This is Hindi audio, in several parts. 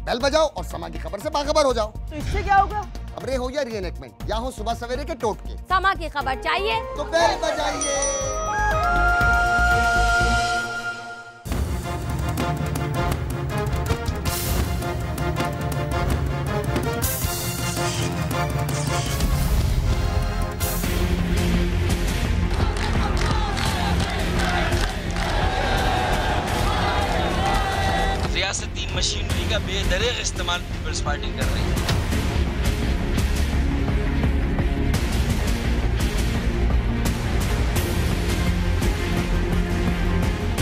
बेल बजाओ और समा की खबर से बाखबर हो जाओ। तो इससे क्या होगा? खबरें हो या रीएनएक्टमेंट या हो सुबह सवेरे के टोटके, समा की खबर चाहिए तो बेल बजाइए। रियासती मशीनरी का बेदरेग इस्तेमाल पीपल्स पार्टी कर रही है।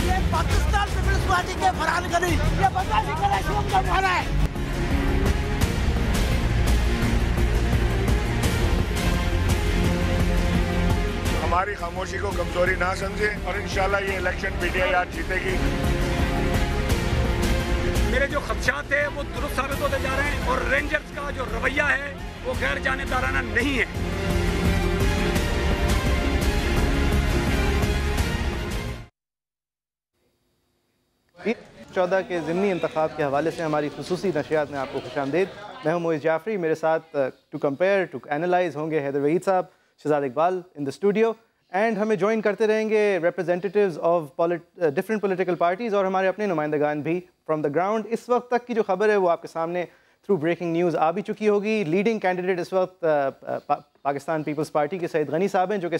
ये पाकिस्तान पीपल्स पार्टी के फरहान गनी ये बदमाशी कर रहा है, शुरू कर रहा है। हमारी खामोशी को कमजोरी ना समझे और इंशाल्लाह ये इलेक्शन पीटीआई आज जीतेगी। मेरे जो खदशात थे वो दुरुस्त साबित होते जा रहे हैं और रेंजर्स का जो रवैया है वो गैर जानिबदाराना नहीं है। 14 के ज़िमनी इंतखाब के हवाले से हमारी खुसूसी नशियात में आपको खुशामदीद। मैं हूं मोइज़ जाफरी, मेरे साथ टू कंपेयर टू एनालाइज होंगे हैदर वहीद साहब, Shahzad Iqbal in the studio, and हमें ज्वाइन करते रहेंगे representatives of different political parties और हमारे अपने नुमाइंदगान भी फ्राम द ग्राउंड। इस वक्त तक की जो खबर है वो आपके सामने थ्रू ब्रेकिंग न्यूज़ आ भी चुकी होगी। लीडिंग कैंडिडेट इस वक्त पाकिस्तान पीपल्स पार्टी के सईद गनी साहब हैं, जो कि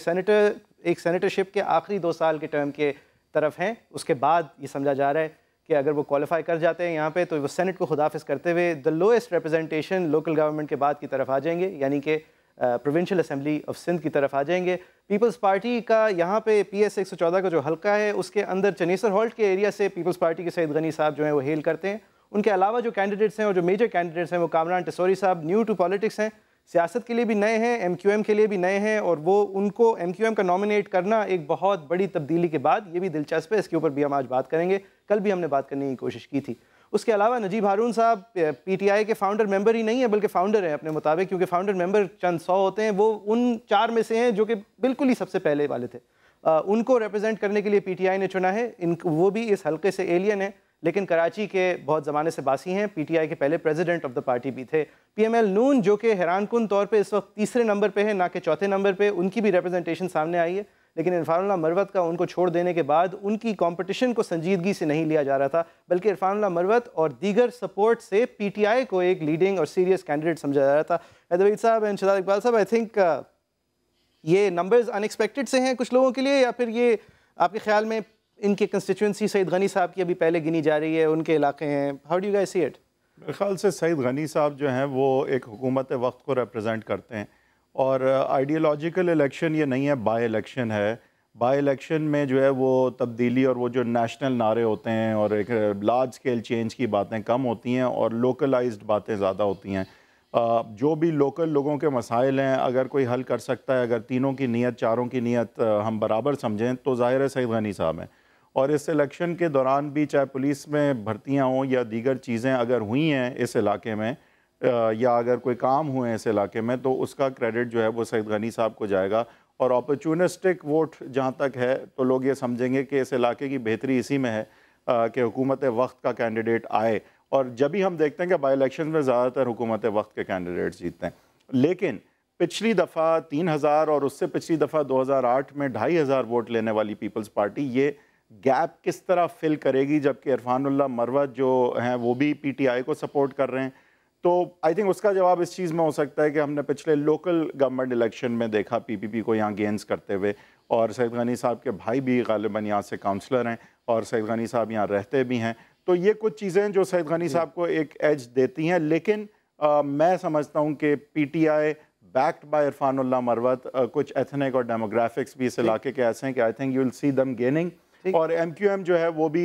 एक सेनेटरशिप के आखिरी 2 साल के टर्म के तरफ हैं। उसके बाद ये समझा जा रहा है कि अगर वो क्वालिफाई कर जाते हैं यहाँ पे तो वो सेनेट को खुदाफिज करते हुए the lowest representation local government के बाद की तरफ आ जाएंगे, यानी कि प्रोविंशियल असेंबली ऑफ सिंध की तरफ आ जाएंगे। पीपल्स पार्टी का यहाँ पे PS 114 का जो हल्का है उसके अंदर चनेसर हॉल्ट के एरिया से पीपल्स पार्टी के सईद गनी साहब जो हैं वो हेल करते हैं। उनके अलावा जो कैंडिडेट्स हैं और जो मेजर कैंडिडेट्स हैं वो कामरान टिसोरी साहब न्यू टू पॉलिटिक्स हैं, सियासत के लिए भी नए हैं, MQM के लिए भी नए हैं, और वो उनको MQM का नॉमिनेट करना एक बहुत बड़ी तब्दीली के बाद ये भी दिलचस्प है। इसके ऊपर भी हम आज बात करेंगे, कल भी हमने बात करने की कोशिश की थी। उसके अलावा नजीब हारून साहब PTI के फाउंडर मेंबर ही नहीं है बल्कि फाउंडर हैं अपने मुताबिक, क्योंकि फाउंडर मेंबर चंद 100 होते हैं, वो उन 4 में से हैं जो कि बिल्कुल ही सबसे पहले वाले थे। उनको रिप्रेजेंट करने के लिए PTI ने चुना है। वो भी इस हल्के से एलियन है, लेकिन कराची के बहुत ज़माने से बासी हैं। PTI के पहले प्रेसिडेंट ऑफ द पार्टी भी थे। PML नून जो कि हैरानकुन तौर पे इस वक्त 3रे नंबर पे है, ना कि 4थे नंबर पे, उनकी भी रिप्रेजेंटेशन सामने आई है, लेकिन इरफानुल्लाह मरवत का उनको छोड़ देने के बाद उनकी कंपटीशन को संजीदगी से नहीं लिया जा रहा था, बल्कि इरफानुल्लाह मरवत और दीगर सपोर्ट से PTI को एक लीडिंग और सीरियस कैंडिडेट समझा जा रहा था। हैदर वहीद साहब एंड शहजाद इकबाल साहब, आई थिंक ये नंबर्स अनएक्सपेक्टेड से हैं कुछ लोगों के लिए, या फिर ये आपके ख्याल में इनकी कंस्टिट्यूंसी सईद गनी साहब की अभी पहले गिनी जा रही है, उनके इलाके हैं? How do you guys see it? मेरे ख्याल से सईद गनी साहब जो हैं वो एक हुकूमत वक्त को रिप्रेजेंट करते हैं, और आइडियोलॉजिकल इलेक्शन ये नहीं है, बाई इलेक्शन है। बाई इलेक्शन में जो है वो तब्दीली और वो जो नेशनल नारे होते हैं और एक लार्ज स्केल चेंज की बातें कम होती हैं और लोकलाइज्ड बातें ज़्यादा होती हैं। जो भी लोकल लोगों के मसाइल हैं अगर कोई हल कर सकता है, अगर तीनों की नीयत, चारों की नीयत हम बराबर समझें, तो ज़ाहिर है सईद गनी साहब हैं। और इस इलेक्शन के दौरान भी चाहे पुलिस में भर्तियां हों या दीगर चीज़ें अगर हुई हैं इस इलाके में, या अगर कोई काम हुए हैं इस इलाके में, तो उसका क्रेडिट जो है वो सईद गनी साहब को जाएगा। और अपॉर्चुनिस्टिक वोट जहाँ तक है तो लोग ये समझेंगे कि इस इलाके की बेहतरी इसी में है कि हुकूमत वक्त का कैंडिडेट आए। और जब भी हम देखते हैं कि बाई इलेक्शन में ज़्यादातर हुकूमत वक्त के कैंडिडेट जीतते हैं, लेकिन पिछली दफ़ा 3000 और उससे पिछली दफ़ा 2008 में 2500 वोट लेने वाली पीपल्स पार्टी ये गैप किस तरह फिल करेगी, जबकि इरफानुल्लाह मरवत जो हैं वो भी PTI को सपोर्ट कर रहे हैं। तो आई थिंक उसका जवाब इस चीज़ में हो सकता है कि हमने पिछले लोकल गवर्नमेंट इलेक्शन में देखा PPP को यहाँ गेंस करते हुए, और सईद गनी साहब के भाई भी गालिबन यहाँ से काउंसलर हैं और सईद गनी साहब यहाँ रहते भी हैं। तो ये कुछ चीज़ें जो सईद गनी साहब को एक एज देती हैं, लेकिन मैं समझता हूँ कि PTI backed by Irfanullah Marwat, कुछ एथनिक और डेमोग्राफिक्स भी इस इलाके के ऐसे हैं कि I think you will see them gaining. और MQM जो है वो भी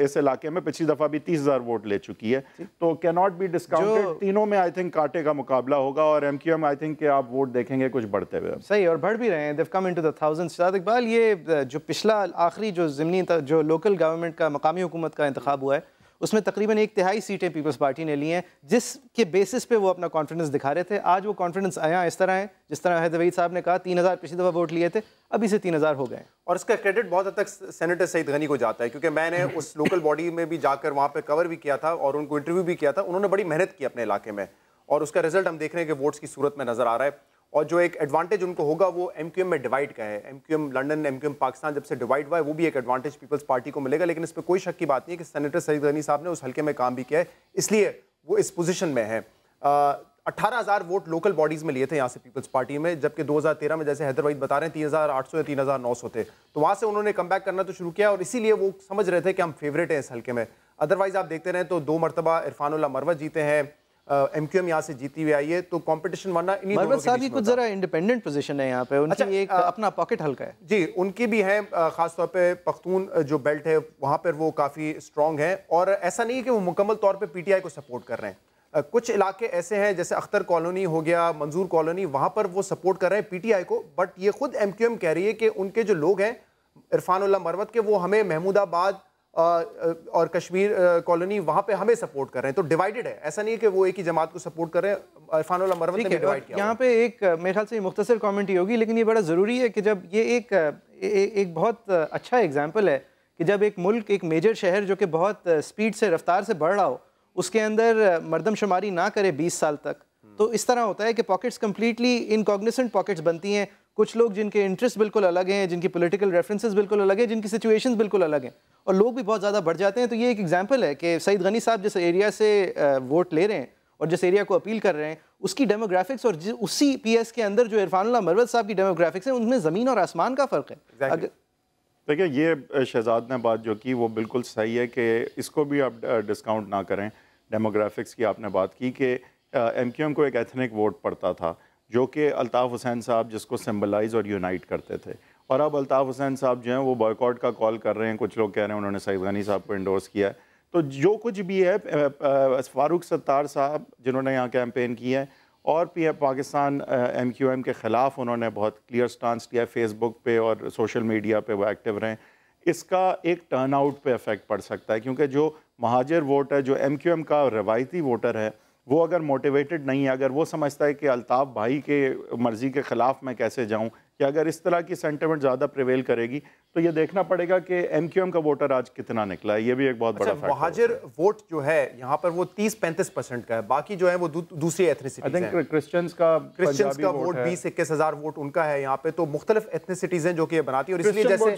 इस इलाके में पिछली दफ़ा भी 30,000 वोट ले चुकी है, तो कैन नॉट बी डिस्काउंटेड। तीनों में आई थिंक कांटे का मुकाबला होगा, और MQM आई थिंक कि आप वोट देखेंगे कुछ बढ़ते हुए। सही, और बढ़ भी रहे हैं, they've come into the thousands। Shahzad Iqbal, ये जो पिछला आखिरी जो ज़िमनी जो लोकल गवर्नमेंट का मकामी हुकूमत का इंतखाब हुआ है उसमें तकरीबन 1/3 सीटें पीपल्स पार्टी ने ली हैं, जिसके बेसिस पे वो अपना कॉन्फिडेंस दिखा रहे थे। आज वो कॉन्फिडेंस आया इस तरह है जिस तरह हैदर वहीद साहब ने कहा, 3000 पिछली दफ़ा वोट लिए थे, अभी से 3000 हो गए। और इसका क्रेडिट बहुत हद तक सेनेटर सईद गनी को जाता है, क्योंकि मैंने उस लोकल बॉडी में भी जाकर वहाँ पे कवर भी किया था और उनको इंटरव्यू भी किया था। उन्होंने बड़ी मेहनत की अपने इलाके में और उसका रिजल्ट हम देख रहे हैं कि वोट्स की सूरत में नजर आ रहा है। और जो एक एडवांटेज उनको होगा वो MQM में डिवाइड का है। MQM लंदन, MQM पाकिस्तान जब से डिवाइड हुआ है, वो भी एक एडवांटेज पीपल्स पार्टी को मिलेगा। लेकिन इस पर कोई शक की बात नहीं है कि सेनेटर सईद गनी साहब ने उस हल्के में काम भी किया है, इसलिए वो इस पोजीशन में है। 18,000 वोट लोकल बॉडीज़ में लिए थे यहाँ से पीपल्स पार्टी में, जबकि 2013 में जैसे हैदर वहीद बता रहे हैं 3,800 या 3,900 थे। तो वहाँ से उन्होंने कम बैक करना तो शुरू किया और इसीलिए वो समझ रहे थे कि हम फेवरेट हैं इस हल्के में। अदरवाइज आप देखते रहे तो 2 मरतबा इरफानुल्लाह मरवत जीते हैं, MQM यहाँ से जीती हुई आई है, तो कंपटीशन वरना इन्हीं दोनों के बीच में होता है। कुछ जरा इंडिपेंडेंट पोजीशन है यहाँ पे, उनकी एक अपना पॉकेट हल्का है जी, उनकी भी है, खास तौर पे पख्तून जो बेल्ट है वहाँ पर वो काफ़ी स्ट्रॉन्ग है। और ऐसा नहीं है कि वो मुकम्मल तौर पे PTI को सपोर्ट कर रहे हैं। कुछ इलाके ऐसे हैं जैसे अख्तर कॉलोनी हो गया, मंजूर कॉलोनी, वहाँ पर वो सपोर्ट कर रहे हैं PTI को, बट ये खुद MQM कह रही है कि उनके जो लोग हैं इरफानुल्लाह मरवत के, वो हमें महमूदाबाद और कश्मीर कॉलोनी वहाँ पे हमें सपोर्ट कर रहे हैं। तो डिवाइडेड है, ऐसा नहीं है कि वो एक ही जमात को सपोर्ट कर रहे हैं। इरफानुल्लाह मरवत ने डिवाइड किया। यहाँ पे एक मेरे ख्याल से ये मुख्तसर कमेंट ही होगी, लेकिन ये बड़ा ज़रूरी है कि जब ये एक बहुत अच्छा एग्जाम्पल है कि जब एक मुल्क, एक मेजर शहर जो कि बहुत स्पीड से, रफ्तार से बढ़ रहा हो, उसके अंदर मरदमशुमारी ना करे 20 साल तक, तो इस तरह होता है कि पॉकेट्स कम्प्लीटली इनकॉग्निसेंट पॉकेट्स बनती हैं। कुछ लोग जिनके इंटरेस्ट बिल्कुल अलग हैं, जिनकी पॉलिटिकल रेफरेंसेस बिल्कुल अलग हैं, जिनकी सिचुएशंस बिल्कुल अलग हैं, और लोग भी बहुत ज़्यादा बढ़ जाते हैं। तो ये एक एग्जांपल है कि सईद गनी साहब जिस एरिया से वोट ले रहे हैं और जिस एरिया को अपील कर रहे हैं, उसकी डेमोग्राफिक्स और उसी PS के अंदर जो इरफानुल्लाह मरवत साहब की डेमोग्राफिक्स है, उनमें ज़मीन और आसमान का फ़र्क है। देखिए, ये शहजाद ने बात जो की वो बिल्कुल सही है कि इसको भी आप डिस्काउंट ना करें। डेमोग्राफिक्स की आपने बात की कि MQM को एक एथनिक वोट पड़ता था जो कि अल्ताफ़ हुसैन साहब जिसको सिंबलाइज और यूनाइट करते थे, और अब अल्ताफ़ हुसैन साहब जो हैं वो बॉयकॉट का कॉल कर रहे हैं। कुछ लोग कह रहे हैं उन्होंने सईद गनी साहब को इंडोर्स किया है। तो जो कुछ भी है, फारूक सत्तार साहब जिन्होंने यहाँ कैंपेन किया है और पाकिस्तान MQM के ख़िलाफ़ उन्होंने बहुत क्लियर स्टांस लिया है, फेसबुक पे और सोशल मीडिया पे वो एक्टिव रहें। इसका एक टर्न आउट पे इफ़ेक्ट पड़ सकता है, क्योंकि जो महाजिर वोट है, जो MQM का रवायती वोटर है, वो अगर मोटिवेटेड नहीं है, अगर वो समझता है कि अल्ताफ़ भाई के मर्ज़ी के ख़िलाफ़ मैं कैसे जाऊं, कि अगर इस तरह की सेंटिमेंट ज़्यादा प्रिवेल करेगी, तो ये देखना पड़ेगा कि MQM का वोटर आज कितना निकला है। ये भी एक बहुत बड़ा फैक्टर है। महाजिर वोट जो है यहाँ पर वो 30-35% का है, बाकी जो है वो दूसरी एथनिसिटीज हैं। आई थिंक क्रिश्चियंस का वोट 20-21 हज़ार वोट उनका है यहाँ पे। तो मुख्तलिफ एथनिसिटीज हैं जो कि ये बनाती है, और इसलिए जैसे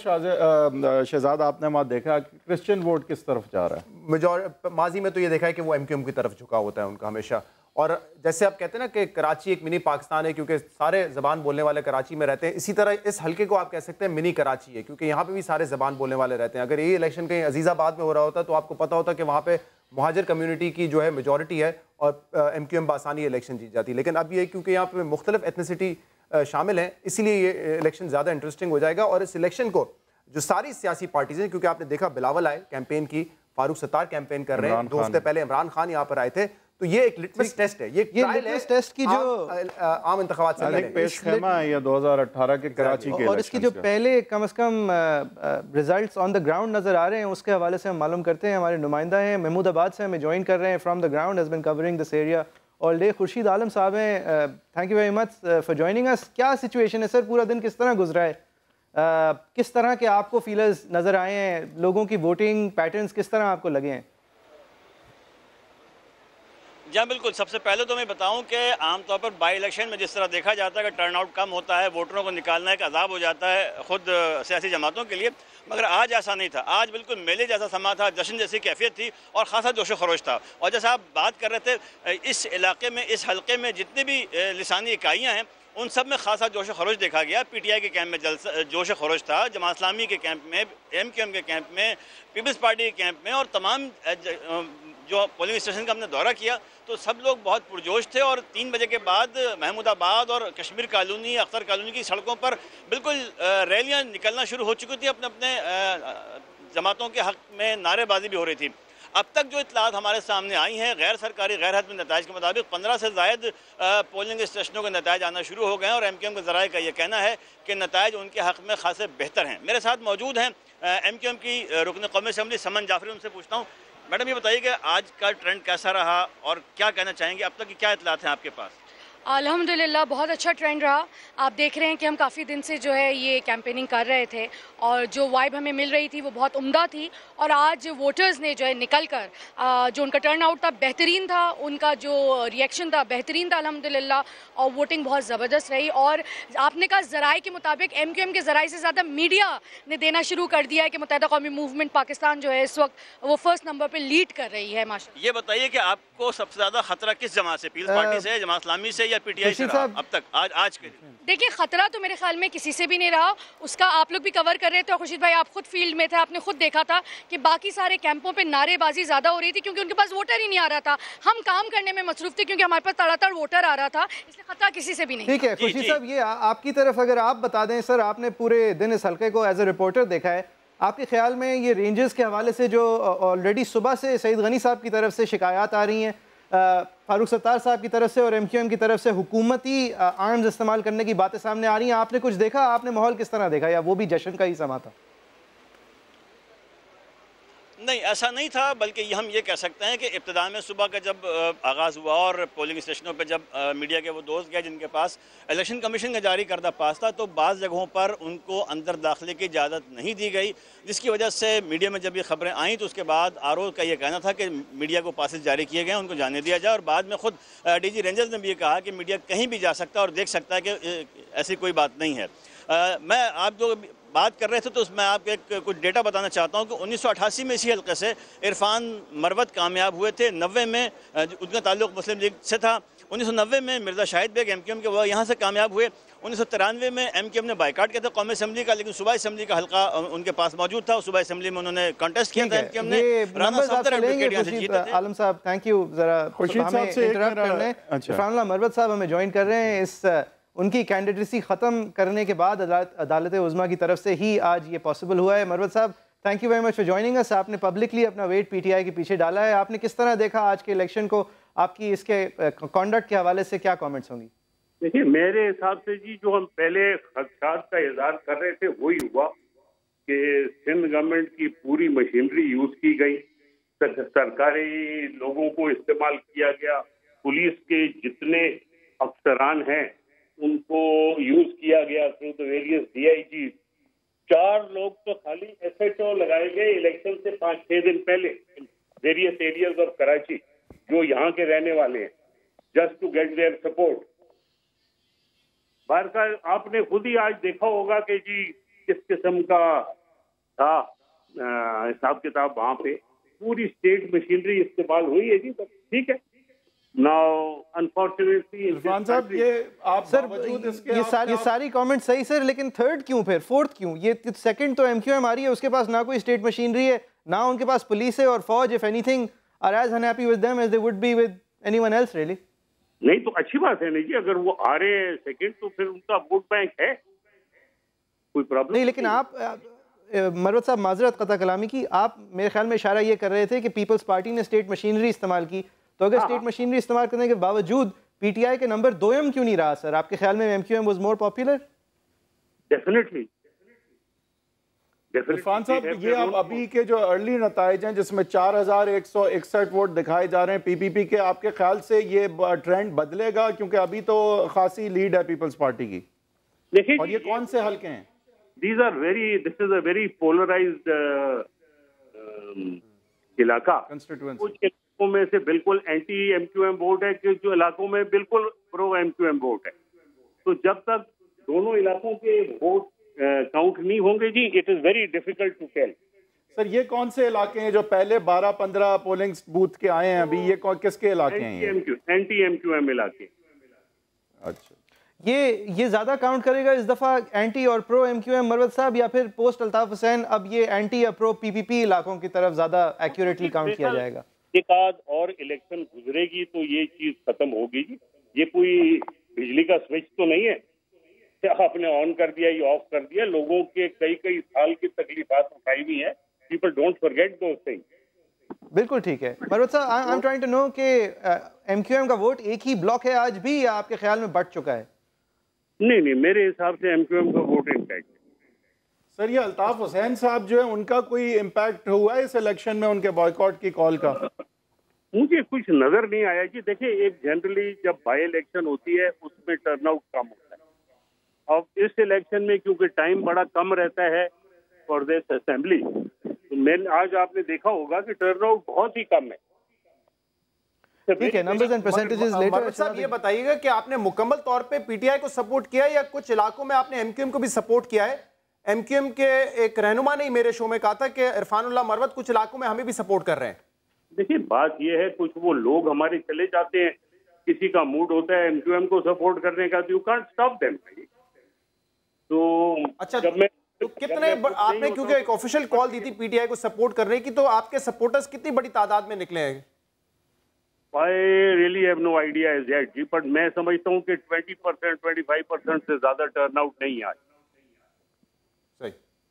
शहजाद आपने वहाँ देखा क्रिश्चियन वोट किस तरफ जा रहा है। माजी में तो ये देखा है कि वो MQM की तरफ झुका होता है उनका हमेशा। और जैसे आप कहते हैं ना कि कराची एक मिनी पाकिस्तान है, क्योंकि सारे ज़बान बोलने वाले कराची में रहते हैं, इसी तरह इस हल्के को आप कह सकते हैं मिनी कराची है, क्योंकि यहाँ पे भी सारे ज़बान बोलने वाले रहते हैं। अगर ये इलेक्शन कहीं अजीज़ाबाद में हो रहा होता तो आपको पता होता कि वहाँ पे मुहाजिर कम्युनिटी की जो है मेजॉरिटी है और MQM बासानी इलेक्शन जीत जाती। लेकिन अब ये क्योंकि यहाँ पे मुख्तलिफ एथनिसिटी शामिल हैं, इसीलिए ये इलेक्शन ज़्यादा इंटरेस्टिंग हो जाएगा। और इस इलेक्शन को जो सारी सियासी पार्टीज़ हैं, क्योंकि आपने देखा बिलावल आए कैंपेन की, फारूक सत्तार कैंपेन कर रहे हैं, 2 हफ्ते पहले इमरान खान यहाँ पर आए थे, तो ये एक लिटमस टेस्ट है, ये लिटमस टेस्ट की जो आम इंतखाबात से पहले पेशखेमा है ये 2018 के कराची के, और इसके जो पहले कम से कम रिजल्ट्स ऑन द ग्राउंड नजर आ रहे हैं, उसके हवाले से हम मालूम करते हैं। हमारे नुमाइंदा हैं महमूदाबाद से, हमें ज्वाइन कर रहे हैं from the ground, has been covering this area all day. Khurshid Alam sahab हैं, thank you very much for joining us. क्या सिचुएशन है सर, पूरा दिन किस तरह गुजरा है, किस तरह के आपको फीलर्स नजर आए हैं, लोगों की वोटिंग पैटर्न्स किस तरह आपको लगे हैं? जी बिल्कुल, सबसे पहले तो मैं बताऊं कि आमतौर पर बाई इलेक्शन में जिस तरह देखा जाता है कि टर्नआउट कम होता है, वोटरों को निकालना एक अजाब हो जाता है खुद सियासी जमातों के लिए, मगर आज ऐसा नहीं था। आज बिल्कुल मेले जैसा समा था, जश्न जैसी कैफियत थी और ख़ासा जोश खरोश था। और जैसा आप बात कर रहे थे, इस इलाके में, इस हल्के में जितनी भी लिसानी इकाइयाँ हैं उन सब में खासा जोश खरोश देखा गया। PTI के कैंप में जोश खरोश था, जमात इस्लामी के कैंप में, MQM के कैंप में, पीपल्स पार्टी के कैंप में, और तमाम जो पोलिंग स्टेशन का हमने दौरा किया तो सब लोग बहुत पुरजोश थे। और 3 बजे के बाद महमूदाबाद और कश्मीर कॉलोनी, अख्तर कॉलोनी की सड़कों पर बिल्कुल रैलियाँ निकलना शुरू हो चुकी थी, अपने अपने जमातों के हक़ में नारेबाजी भी हो रही थी। अब तक जो इतलात हमारे सामने आई हैं गैर सरकारी गैर हतमी नताइज के मुताबिक 15 से ज़ायद पोलिंग स्टेशनों के नताइज आना शुरू हो गए हैं, और MQM के ज़राए का ये कहना है कि नताइज उनके हक़ में खासे बेहतर हैं। मेरे साथ मौजूद हैं MQM की रुकन कौमी असम्बली समन जाफरी, उनसे पूछता हूँ मैडम ये बताइए कि आज का ट्रेंड कैसा रहा और क्या कहना चाहेंगे, अब तक की क्या इत्तलात हैं आपके पास? अल्हम्दुलिल्लाह बहुत अच्छा ट्रेंड रहा। आप देख रहे हैं कि हम काफ़ी दिन से जो है ये कैंपेनिंग कर रहे थे और जो वाइब हमें मिल रही थी वो बहुत उम्दा थी। और आज वोटर्स ने जो है निकल कर जो उनका टर्न आउट था बेहतरीन था, उनका जो रिएक्शन था बेहतरीन था अल्हम्दुलिल्लाह, और वोटिंग बहुत ज़बरदस्त रही। और आपने कहा ज़राए के मुताबिक MQM के ज़राए से ज़्यादा मीडिया ने देना शुरू कर दिया है कि मुत्तहिदा कौमी मूवमेंट पाकिस्तान जो है इस वक्त वो फर्स्ट नंबर पर लीड कर रही है। माशाअल्लाह। ये बताइए कि आपको सबसे ज़्यादा खतरा किस जमात से, पीपल्स पार्टी से, जमात इस्लामी से या PTI से रहा अब तक आज के? देखिए खतरा तो मेरे ख्याल में किसी से भी नहीं रहा, उसका आप लोग भी कवर कर रहे थे और खुर्शीद भाई आप खुद फील्ड में थे, आपने खुद देखा था कि बाकी सारे कैंपों पे नारेबाजी ज्यादा हो रही थी क्योंकि उनके पास वोटर ही नहीं आ रहा था। हम काम करने में मसरूफ थे क्योंकि हमारे पास तड़ातड़ वोटर आ रहा था, इसलिए खतरा किसी से भी नहीं। ठीक है खुर्शीद साहब, ये आपकी तरफ अगर आप बता दें सर, आपने पूरे दिन इस हल्के को एज ए रिपोर्टर देखा है, आपके ख्याल में ये रेंजर्स के हवाले से जो ऑलरेडी सुबह से सईद गनी साहब की तरफ से शिकायत आ रही हैं, फारूक सत्तार साहब की तरफ से और MQM की तरफ से हुकूमती आर्म्स इस्तेमाल करने की बातें सामने आ रही हैं, आपने कुछ देखा? आपने माहौल किस तरह देखा, या वो भी जश्न का ही समा था? नहीं, ऐसा नहीं था, बल्कि हम ये कह सकते हैं कि इब्तिदा में सुबह का जब आगाज़ हुआ और पोलिंग स्टेशनों पर जब मीडिया के वो दोस्त गए जिनके पास इलेक्शन कमीशन का जारी करदा पास था, तो बाज़ जगहों पर उनको अंदर दाखिले की इजाज़त नहीं दी गई, जिसकी वजह से मीडिया में जब ये खबरें आईं तो उसके बाद RO का ये कहना था कि मीडिया को पासेस जारी किए गए, उनको जाने दिया जाए। और बाद में खुद DG रेंजर्स ने भी ये कहा कि मीडिया कहीं भी जा सकता है और देख सकता है कि ऐसी कोई बात नहीं है। मैं आप जो बात कर रहे थे तो उसमें आपको एक कुछ डेटा बताना चाहता हूं कि 1988 में इसी हल्के से इरफान मरवत कामयाब हुए थे, 90 में उनका ताल्लुक मुस्लिम लीग से था, 1990 में मिर्ज़ा शाहिद बेग MQM के वो यहाँ से कामयाब हुए, 1993 में MQM ने बाइकाट किया था कौमी असम्बली का, लेकिन सूबाई असम्बली का हल्का उनके पास मौजूद था, सूबाई असम्बली में उन्होंने कॉन्टेस्ट किया था MQM ने। राना सफदर एडवोकेट यहाँ से जीते थे। आलम साहब थैंक यू, जरा हमें इंटरप्ट करने, इरफान मरवत साहब हमें ज्वाइन कर रहे हैं। इस उनकी कैंडिडेसी ख़त्म करने के बाद अदालत उज़्मा की तरफ से ही आज ये पॉसिबल हुआ है। मरवत साहब thank you very much for joining us. आपने पब्लिकली अपना वेट PTI के पीछे डाला है, आपने किस तरह देखा आज के इलेक्शन को, आपकी इसके कॉन्डक्ट के हवाले से क्या कमेंट्स होंगी? देखिए मेरे हिसाब से जी जो हम पहले खदशात का इज़हार कर रहे थे वही हुआ कि सिंध गवर्नमेंट की पूरी मशीनरी यूज की गई, सरकारी लोगों को इस्तेमाल किया गया, पुलिस के जितने अफसरान हैं उनको यूज किया गया थ्रू द वेरियस DIG। 4 लोग तो खाली SHO लगाए गए इलेक्शन से 5-6 दिन पहले वेरियस एरियाज ऑफ कराची, जो यहाँ के रहने वाले हैं, just to get their support. बाहर का आपने खुद ही आज देखा होगा कि जी किस किस्म का था हिसाब किताब, वहाँ पे पूरी स्टेट मशीनरी इस्तेमाल हुई है जी, ठीक है। Now, unfortunately, इरफान साहब ये आप सर ये सारी कमेंट सही सर, लेकिन थर्ड क्यों, फिर फोर्थ क्यों? ये सेकंड तो MQM आ रही है, उसके पास ना कोई स्टेट मशीनरी है, ना उनके पास पुलिस है और फौज, if anything are as unhappy with them as they would be with anyone else really. नहीं तो अच्छी बात है नहीं जी, अगर वो आ रहे हैं सेकंड तो फिर उनका वोट बैंक है, कोई प्रॉब्लम नहीं। लेकिन आप मरवत साहब माजरत कता कलामी की, आप मेरे ख्याल में इशारा ये कर रहे थे कि पीपल्स पार्टी ने स्टेट मशीनरी इस्तेमाल की, तो अगर स्टेट मशीनरी इस्तेमाल करने के बावजूद PTI के नंबर 2M क्यों नहीं रहा सर? आपके ख्याल में MQM was more popular? Definitely. Irfan साहब ये अब अभी के जो अर्ली नताइज हैं जिसमें 4161 वोट दिखाए जा रहे हैं PPP के, आपके ख्याल से ये ट्रेंड बदलेगा? क्योंकि अभी तो खासी लीड है पीपल्स पार्टी की। देखिए और ये कौन से हल्के हैं? This is a very polarised इलाका। कुछ इलाकों में से बिल्कुल एंटी MQM वोट है, कि जो इलाकों में बिल्कुल प्रो MQM वोट है। तो जब तक दोनों इलाकों के वोट काउंट नहीं होंगे जी, it is very difficult to tell. Sir ये कौन से इलाके हैं जो पहले 12-15 पोलिंग बूथ के आए हैं अभी, ये किसके इलाके हैं? एंटी MQM इलाके। अच्छा, ये ज्यादा काउंट करेगा इस दफा एंटी और प्रो MQM मरवत साहब, या फिर पोस्ट अल्ताफ हुसैन अब ये एंटी या प्रो PPP इलाकों की तरफ ज्यादा एक्यूरेटली काउंट किया जाएगा? एक आध और इलेक्शन गुजरेगी तो ये चीज खत्म होगी जी। ये कोई बिजली का स्विच तो नहीं है कि आपने ऑन कर दिया या ऑफ कर दिया। लोगों के कई साल की तकलीफात उठाई हुई है। People don't forget those things. बिल्कुल ठीक है मरवत साहब, I am trying to know कि MQM का वोट एक ही ब्लॉक है आज भी, या आपके ख्याल में बढ़ चुका है? नहीं, मेरे हिसाब से MQM का वोट इंटैक्ट है। सर, ये अल्ताफ हुसैन साहब जो है उनका कोई इम्पैक्ट हुआ है इस इलेक्शन में उनके बॉयकॉट की कॉल का? मुझे कुछ नजर नहीं आया जी। देखिए, एक जनरली जब बाई इलेक्शन होती है उसमें टर्नआउट कम होता है। अब इस इलेक्शन में क्योंकि टाइम बड़ा कम रहता है फॉर दिस असेंबली, तो आज आपने देखा होगा कि टर्नआउट बहुत ही कम है। ठीक है, नंबर्स एंड परसेंटेजेस लेटर। साहब ये बताइएगा कि आपने मुकम्मल तौर पे पीटीआई को सपोर्ट किया या कुछ इलाकों में आपने एमक्यूएम को भी सपोर्ट किया है? एमक्यूएम के एक रहनुमा ने मेरे शो में कहा था कि इरफानुल्लाह मरवत कुछ इलाकों में हमें भी सपोर्ट कर रहे हैं। देखिए, बात यह है, कुछ वो लोग हमारे चले जाते हैं, किसी का मूड होता है एमक्यूएम को सपोर्ट करने का, तो यू कांट स्टॉप देम। तो अच्छा, जब मैं तो कितने आपने, क्योंकि एक ऑफिशियल कॉल दी थी पीटीआई को सपोर्ट करने की, तो आपके सपोर्टर्स कितनी बड़ी तादाद में निकले हैं? I really have no idea as yet जी, पर मैं समझता हूँ कि 20%, 25% से ज्यादा टर्नआउट नहीं आया। सही,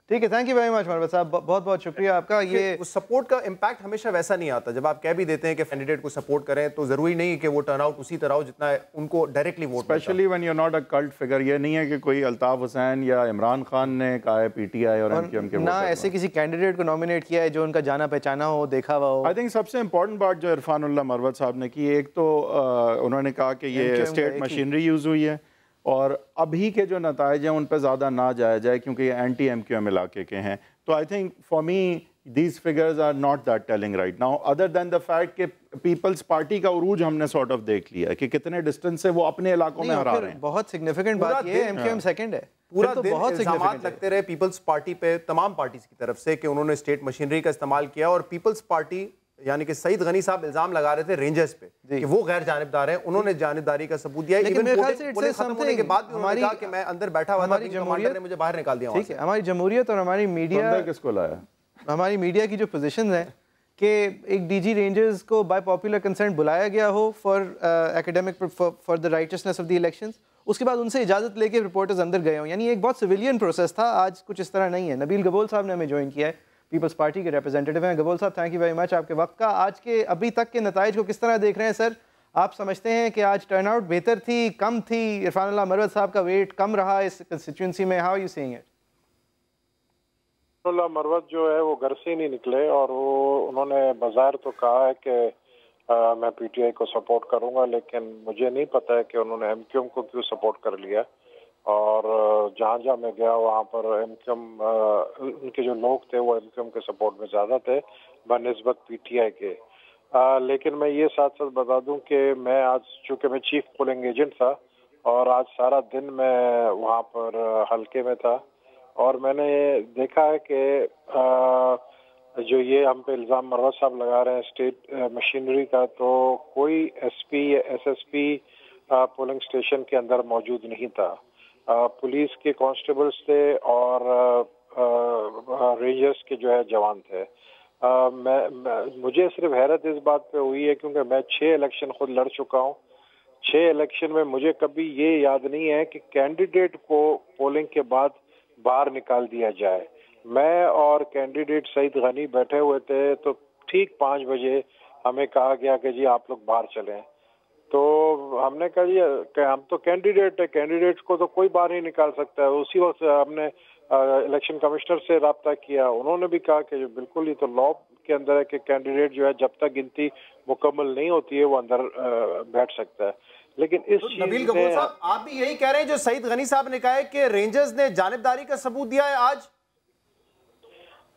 ठीक है, thank you very much Marwat साहब, बहुत बहुत शुक्रिया आपका। ये सपोर्ट का इम्पैक्ट हमेशा वैसा नहीं आता। जब आप कह भी देते हैं कि कैंडिडेट को सपोर्ट करें तो जरूरी नहीं है कि वो टर्नआउट उसी तरह हो जितना उनको directly vote. Specially when you are not a cult figure. ये नहीं है कि कोई अल्ताफ हुसैन या इमरान खान ने कहा है पीटीआई और एमक्यूएम के ना ऐसे किसी कैंडिडेट को नॉमिनेट किया है जो उनका जाना पहचाना हो, देखा हुआ हो। आई थिंक सबसे इंपॉर्टेंट बात जो इरफानुल्लाह मरवत साहब ने की, एक तो उन्होंने कहा कि ये स्टेट मशीनरी यूज हुई है और अभी के जो नताइज हैं उन पर ज़्यादा ना जाया जाए क्योंकि ये एंटी एमक्यूएम इलाके के हैं। तो I think for me these figures are not that telling right now, other than the fact कि पीपल्स पार्टी का उरूज हमने सॉर्ट ऑफ देख लिया है कि कितने डिस्टेंस से वो अपने इलाकों में हरा रहे हैं। बहुत सिग्निफिकेंट बात ये है, एमक्यूएम सेकंड है। पूरा तो दिन बहुत इल्जामात लगते रहे पीपल्स पार्टी पे तमाम पार्टीज की तरफ से कि उन्होंने स्टेट मशीनरी का इस्तेमाल किया, और पीपल्स पार्टी यानी कि सईद गनी साहब इल्जाम लगा रहे थे रेंजर्स पे कि वो गैर जानिबदार हैं। उन्होंने जानिबदारी का सबूत दिया। लेकिन मेरे ख्याल से पुलिस खत्म होने के बाद भी उन्होंने कहा कि मैं अंदर बैठा हुआ था, कमांडर ने मुझे बाहर निकाल दिया। ठीक है, हमारी जमहूरियत और हमारी मीडिया, किसको लाया, हमारी मीडिया की जो पोजीशंस हैं कि एक डीजी रेंजर्स को बाय पॉपुलर कंसेंट बुलाया गया हो for academic for the righteousness of the elections, उसके बाद उनसे इजाज़त लेके रिपोर्टर्स अंदर गए हों, यानी एक बहुत सिविलियन प्रोसेस था। आज कुछ इस तरह नहीं है। नबील गबोल साहब ने हमें ज्वाइन किया है, पीपल्स पार्टी के रिप्रेजेंटेटिव हैं। गबोल साहब, थैंक यू वेरी मच आपके वक्त का। आज के अभी तक के नताइज को किस तरह देख रहे हैं सर? आप समझते हैं कि आज टर्नआउट बेहतर थी, कम थी? इरफानुल्लाह मरवत साहब का वेट कम रहा इस कंस्टिट्यूंसी में, how are you seeing it? Irfanullah Marwat जो है वो घर से ही नहीं निकले और वो उन्होंने बाजार तो कहा है कि मैं पीटीआई को सपोर्ट करूंगा, लेकिन मुझे नहीं पता है कि उन्होंने एमक्यूएम को क्यों सपोर्ट कर लिया। और जहाँ जहाँ मैं गया वहाँ पर एमक्यूएम, उनके जो लोग थे वो एमक्यूएम के सपोर्ट में ज़्यादा थे बनिस्बत पीटीआई के। लेकिन मैं ये साथ साथ बता दूं कि मैं आज, चूँकि मैं चीफ पोलिंग एजेंट था और आज सारा दिन मैं वहाँ पर हल्के में था, और मैंने देखा है कि जो ये हम पे इल्ज़ाम मरवत साहब लगा रहे हैं स्टेट मशीनरी का, तो कोई एसपी या एसएसपी पोलिंग स्टेशन के अंदर मौजूद नहीं था। पुलिस के कांस्टेबल्स थे और रेंजर्स के जो है जवान थे। मुझे सिर्फ हैरत इस बात पे हुई है क्योंकि मैं 6 इलेक्शन खुद लड़ चुका हूँ। 6 इलेक्शन में मुझे कभी ये याद नहीं है कि कैंडिडेट को पोलिंग के बाद बाहर निकाल दिया जाए। मैं और कैंडिडेट सईद गनी बैठे हुए थे, तो ठीक 5 बजे हमें कहा गया कि जी आप लोग बाहर चलें। तो हमने कहा जी कि हम तो कैंडिडेट है, कैंडिडेट को तो कोई बाहर नहीं निकाल सकता है। उसी वक्त हमने इलेक्शन कमिश्नर से रब्ता किया, उन्होंने भी कहा कि बिल्कुल ये तो लॉ के अंदर है कि कैंडिडेट जो है जब तक गिनती मुकम्मल नहीं होती है वो अंदर बैठ सकता है। लेकिन इस तो नबील गबोल साहब, आप भी यही कह रहे हैं जो सईद गनी साहब ने कहा है कि रेंजर्स ने जानिबदारी का सबूत दिया है आज?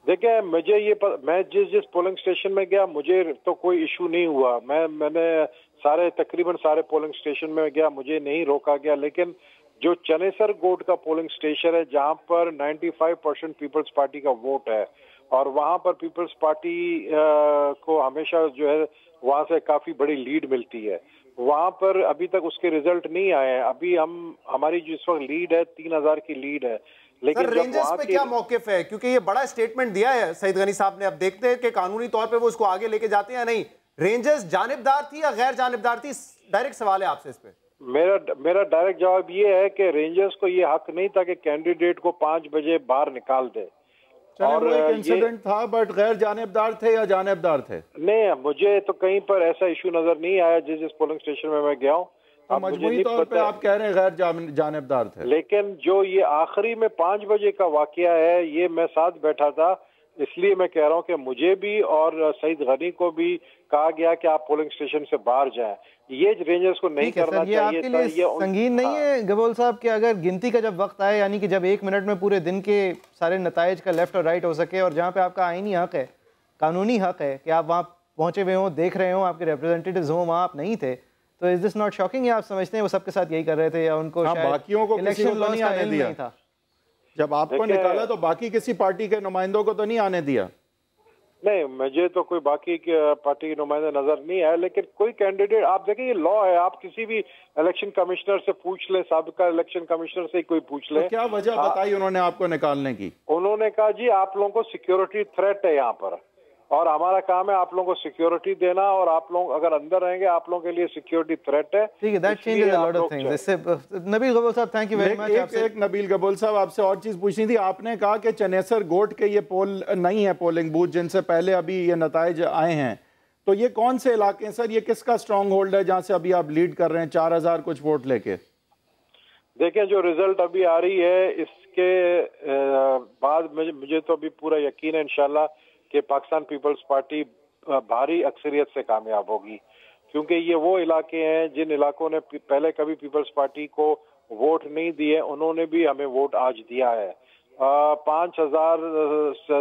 देखिए, मुझे ये मैं जिस पोलिंग स्टेशन में गया मुझे तो कोई इशू नहीं हुआ। मैंने तकरीबन सारे पोलिंग स्टेशन में गया, मुझे नहीं रोका गया। लेकिन जो चनेसर गोट का पोलिंग स्टेशन है जहां पर 95% पीपल्स पार्टी का वोट है और वहां पर पीपल्स पार्टी को हमेशा जो है वहां से काफी बड़ी लीड मिलती है, वहां पर अभी तक उसके रिजल्ट नहीं आए हैं। अभी हमारी जिस वक्त लीड है 3000 की लीड है। लेकिन रेंजर्स पे क्या मौकिफ है? क्योंकि ये बड़ा स्टेटमेंट दिया है सईद गनी साहब ने, अब देखते हैं कि कानूनी तौर पे वो उसको आगे लेके जाते हैं या नहीं। रेंजर्स जानिबदार थी या गैर जानिबदार थी? डायरेक्ट सवाल है आपसे इस पे। मेरा डायरेक्ट जवाब ये है कि रेंजर्स को ये हक नहीं था कि कैंडिडेट को 5 बजे बाहर निकाल दे। और एक इंसिडेंट था, बट गैर जानिबदार थे या जानिबदार थे? नहीं, मुझे तो कहीं पर ऐसा इशू नजर नहीं आया जिस पोलिंग स्टेशन में मैं गया हूँ। मजमूई तौर पे आप कह रहे हैं गैर जानिबदार थे, लेकिन जो ये आखिरी में 5 बजे का वाकया है, ये मैं साथ बैठा था, इसलिए मैं कह रहा हूँ कि मुझे भी और सईद गनी को भी कहा गया कि आप पोलिंग स्टेशन से बाहर जाएं। ये रेंजर्स को नहीं करना चाहिए। आपके लिए संगीन नहीं है गबोल साहब कि अगर गिनती का जब वक्त आए, यानी कि जब 1 मिनट में पूरे दिन के सारे नताइज का लेफ्ट और राइट हो सके, और जहाँ पे आपका आईनी हक है, कानूनी हक है कि आप वहाँ पहुँचे हुए हों, देख रहे हों, आपके रिप्रेजेंटेटिव्स हों, वहाँ आप नहीं थे, तो इज दिस नॉट शॉकिंग? या आप समझते हैं वो सबके साथ यही कर रहे थे, या उनको बाकियों को इलेक्शन लॉस का इल्म नहीं था? जब आपको निकाला तो बाकी किसी पार्टी के नुमाइंदों को तो नहीं आने दिया? नहीं, मुझे तो कोई बाकी पार्टी के नुमाइंदा नजर नहीं आया, लेकिन कोई कैंडिडेट, आप देखिए ये लॉ है, आप किसी भी इलेक्शन कमिश्नर से पूछ लें, साबिका इलेक्शन कमिश्नर से कोई पूछ लें। तो क्या वजह बताई उन्होंने आपको निकालने की? उन्होंने कहा जी आप लोगों को सिक्योरिटी थ्रेट है यहाँ पर, और हमारा काम है आप लोगों को सिक्योरिटी देना, और आप लोग अगर अंदर रहेंगे आप लोगों के लिए सिक्योरिटी थ्रेट है। ठीक है, that changes a lot of things. इससे नबील गबोल साहब, थैंक यू वेरी मच। एक नबील गबोल साहब, आपसे और चीज पूछनी थी। आपने कहा कि चनेसर गोट के ये पोल नहीं है, पोलिंग बूथ जिनसे पहले अभी ये नताइज आए हैं, तो ये कौन से इलाके हैं सर? ये किसका स्ट्रॉन्ग होल्ड है जहाँ से अभी आप लीड कर रहे हैं 4000 कुछ वोट लेके? देखें, जो रिजल्ट अभी आ रही है इसके बाद मुझे तो अभी पूरा यकीन है इंशाल्लाह कि पाकिस्तान पीपल्स पार्टी भारी अक्सरियत से कामयाब होगी, क्योंकि ये वो इलाके हैं जिन इलाकों ने पहले कभी पीपल्स पार्टी को वोट नहीं दिए, उन्होंने भी हमें वोट आज दिया है। 5000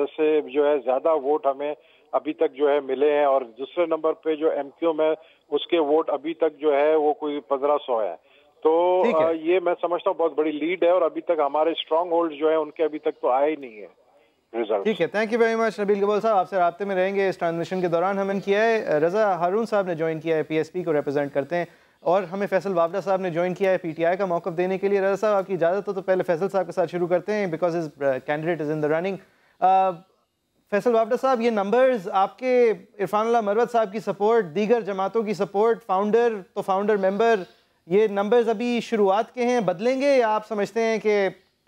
से जो है ज्यादा वोट हमें अभी तक जो है मिले हैं, और दूसरे नंबर पे जो एमक्यूएम है उसके वोट अभी तक जो है वो कोई 1500 है। तो ये मैं समझता हूँ बहुत बड़ी लीड है, और अभी तक हमारे स्ट्रॉन्ग होल्ड जो है उनके अभी तक तो आए ही नहीं है रिजल्ट। ठीक है, thank you very much Nabeel Gabol साहब, आपसे राब्ते में रहेंगे इस ट्रांसमिशन के दौरान। हमने किया है, रजा हारून साहब ने ज्वाइन किया है, पीएसपी को रिप्रेजेंट करते हैं, और हमें फैसल वावडा साहब ने ज्वाइन किया है पीटीआई का मौक़िफ़ देने के लिए। रजा साहब, आपकी इजाज़त हो तो पहले फैसल साहब के साथ शुरू करते हैं, because is candidate is in the running. Faisal Vawda साहब, ये नंबर्स आपके इरफानुल्लाह मरवत साहब की सपोर्ट, दीगर जमातों की सपोर्ट, फाउंडर मेंबर, ये नंबर्स अभी शुरुआत के हैं, बदलेंगे, या आप समझते हैं कि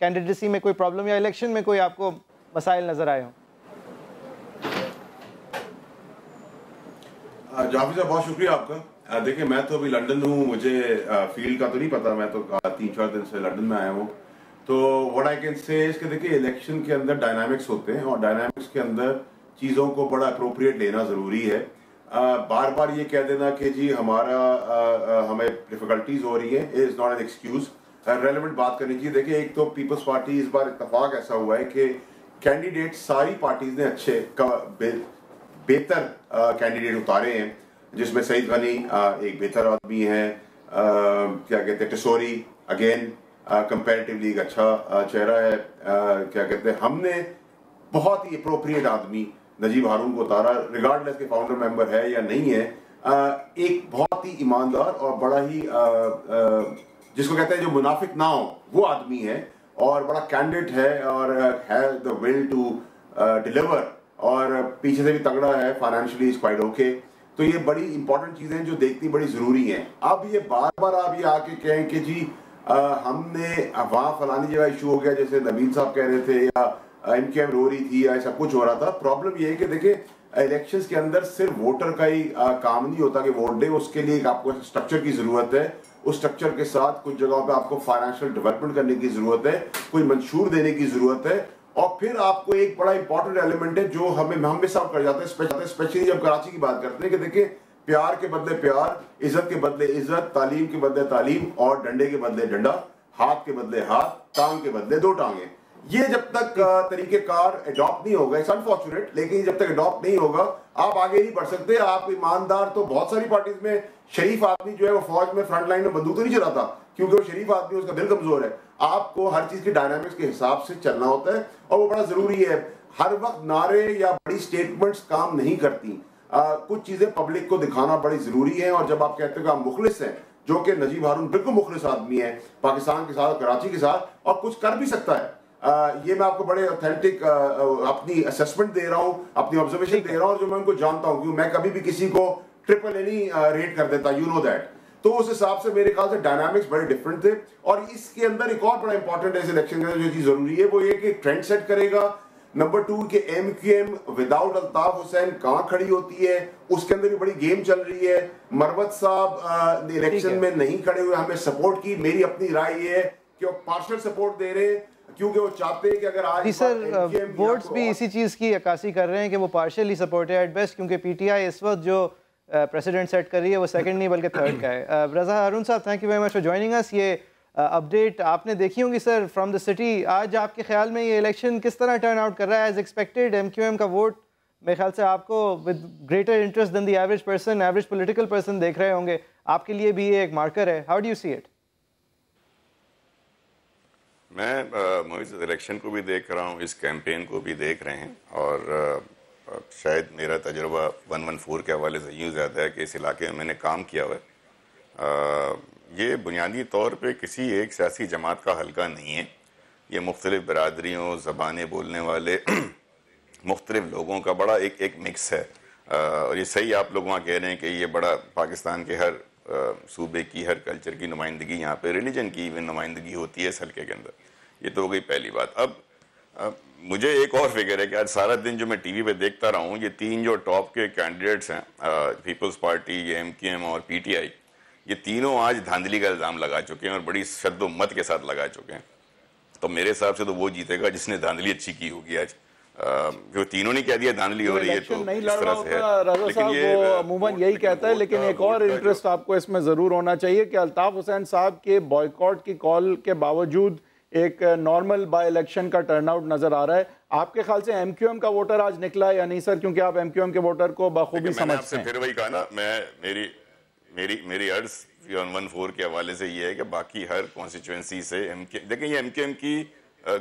कैंडिडेसी में कोई प्रॉब्लम या इलेक्शन में कोई आपको मसाइल नजर आए हों? जाफी साहब, बहुत शुक्रिया आपका। देखिए, मैं तो अभी लंदन हूँ, मुझे फील्ड का तो नहीं पता, मैं तो 3-4 दिन से लंदन में आया हूँ। तो व्हाट आई कैन से इसके, देखिए इलेक्शन के अंदर डायनामिक्स होते हैं, और डायनामिक्स के अंदर चीज़ों को बड़ा अप्रोप्रिएट लेना ज़रूरी है। बार बार ये कह देना कि जी हमें डिफिकल्टीज हो रही है is not an excuse. Relevant बात करनी चाहिए। देखिए, एक तो पीपल्स पार्टी इस बार इत्तेफाक ऐसा हुआ है कि कैंडिडेट सारी पार्टीज ने अच्छे बेहतर कैंडिडेट उतारे हैं, जिसमें सईद गनी एक बेहतर आदमी है, क्या कहते हैं टिसोरी अगेन कंपैरेटिवली एक अच्छा चेहरा है, क्या कहते हैं, हमने बहुत ही अप्रोप्रिएट आदमी नजीब हारून को उतारा, रिगार्डलेस के फाउंडर मेंबर है या नहीं है। एक बहुत ही ईमानदार और बड़ा ही जिसको कहते हैं जो मुनाफिक ना हो वो आदमी है, और बड़ा कैंडिडेट है, और has the will to deliver, और पीछे से भी तगड़ा है, फाइनेंशियली इज क्वाइट ओके। तो ये बड़ी इंपॉर्टेंट चीजें जो देखनी बड़ी जरूरी हैं। अब ये बार बार आप ये आके कहें कि जी हमने वहाँ फलानी जगह इशू हो गया, जैसे नबील साहब कह रहे थे, या एमक्यूएम रो रही थी, या सब कुछ हो रहा था। प्रॉब्लम ये है कि देखिए, इलेक्शंस के अंदर सिर्फ वोटर का ही काम नहीं होता कि वोट दे, उसके लिए आपको स्ट्रक्चर की जरूरत है। उस स्ट्रक्चर के साथ कुछ जगहों पे आपको फाइनेंशियल डेवलपमेंट करने की जरूरत है, कोई मंशूर देने की जरूरत है, और फिर आपको एक बड़ा इंपॉर्टेंट एलिमेंट है जो हम मिस आउट कर जाते हैं, स्पेशली जब कराची की बात करते हैं, कि देखिए प्यार के बदले प्यार, इज्जत के बदले इज्जत, तालीम के बदले तालीम, और डंडे के बदले डंडा, हाथ के बदले हाथ, टांग के बदले 2 टांगे। ये जब तक तरीकेकार अडॉप्ट नहीं होगा, इट्स अनफॉर्चुनेट, लेकिन जब तक अडॉप्ट नहीं होगा आप आगे नहीं बढ़ सकते। आप ईमानदार, तो बहुत सारी पार्टीज में शरीफ आदमी जो है वो फौज में फ्रंट लाइन में बंदूक तो नहीं चलाता, क्योंकि वो शरीफ आदमी, उसका दिल कमजोर है। आपको हर चीज के डायनामिक्स के हिसाब से चलना होता है, और वो बड़ा जरूरी है। हर वक्त नारे या बड़ी स्टेटमेंट्स काम नहीं करती, कुछ चीजें पब्लिक को दिखाना बड़ी जरूरी है। और जब आप कहते हो कि आप मुखलिस हैं, जो कि नजीब हारून बिल्कुल मुखलिस आदमी है पाकिस्तान के साथ, कराची के साथ, और कुछ कर भी सकता है, ये मैं आपको बड़े ऑथेंटिक अपनी असेसमेंट दे रहा हूँ, अपनी ऑब्जर्वेशन दे रहा हूँ, जो मैं उनको जानता हूँ, क्योंकि मैं कभी भी किसी को ट्रिपल ए नहीं रेट कर देता, यू नो दैट। तो उस हिसाब से मेरे ख्याल से डायनामिक्स बड़े डिफरेंट थे। और इसके अंदर एक और बड़ा इंपॉर्टेंट है इस इलेक्शन के अंदर जो चीज जरूरी है, वो ये कि ट्रेंड सेट करेगा नंबर 2 कि MQM विदाउट अल्ताफ हुसैन कहाँ खड़ी होती है, उसके अंदर भी बड़ी गेम चल रही है। मरवत साहब इलेक्शन में नहीं खड़े हुए, हमें सपोर्ट की। मेरी अपनी राय ये है कि वो पार्शल सपोर्ट दे रहे हैं क्योंकि वो चाहते हैं कि अगर आज सर वोट्स भी इसी चीज़ की अक्कासी कर रहे हैं कि वो पार्शियली सपोर्ट है एट बेस्ट, क्योंकि PTI इस वक्त जो प्रेसिडेंट सेट कर रही है वो सेकंड नहीं बल्कि थर्ड का है। रज़ा हारून साहब, thank you very much for joining us. ये अपडेट आपने देखी होंगी सर फ्रॉम द सिटी। आज आपके ख्याल में ये इलेक्शन किस तरह टर्न आउट कर रहा है? एज एक्सपेक्टेड MQM का वोट मेरे ख्याल से आपको with greater interest than the average person, average political person देख रहे होंगे, आपके लिए भी ये एक मार्कर है। How do you see it? मैं इस इलेक्शन को भी देख रहा हूँ, इस कैंपेन को भी देख रहे हैं, और शायद मेरा तजुर्बा 114 के हवाले से यूँ ज़्यादा है कि इस इलाके में मैंने काम किया हुआ है। ये बुनियादी तौर पे किसी एक सियासी जमात का हल्का नहीं है। ये मुख्तलिफ़ बरादरियों, ज़बानें बोलने वाले मुख्तलिफ़ लोगों का बड़ा एक मिक्स है। और ये सही आप लोग वहाँ कह रहे हैं कि ये बड़ा पाकिस्तान के हर सूबे की, हर कल्चर की नुमाइंदगी, यहाँ पे रिलीजन की इवन नुमाइंदगी होती है इस हल्के के अंदर। ये तो हो गई पहली बात। अब मुझे एक और फिक्र है कि आज सारा दिन जो मैं टीवी पे देखता रहा हूँ, ये तीन जो टॉप के कैंडिडेट्स हैं, पीपल्स पार्टी, ये MQM और PTI, ये तीनों आज धांधली का इल्ज़ाम लगा चुके हैं और बड़ी शद्दोमत के साथ लगा चुके हैं। तो मेरे हिसाब से तो वो जीतेगा जिसने धांधली अच्छी की होगी आज। जो तीनों ने कह दिया धांधली हो रही है तो नहीं इस लड़ रहा तरह से है। होगा रज़ा साहब, वो अमूमन यही कहता है, लेकिन एक और इंटरेस्ट आपको इसमें ज़रूर होना चाहिए कि अल्ताफ हुसैन साहब के बॉयकॉट की कॉल के बावजूद एक नॉर्मल बाई इलेक्शन का टर्नआउट नजर आ रहा है। आपके ख्याल से MQM का वोटर आज निकला है या नहीं सर? क्योंकि आप MQM के वोटर को बखूबी समझते हैं। फिर वही कहा ना, मेरी अर्ज 114 के हवाले से ये है कि बाकी हर कॉन्स्टिट्यूएंसी से देखिए ये MQM की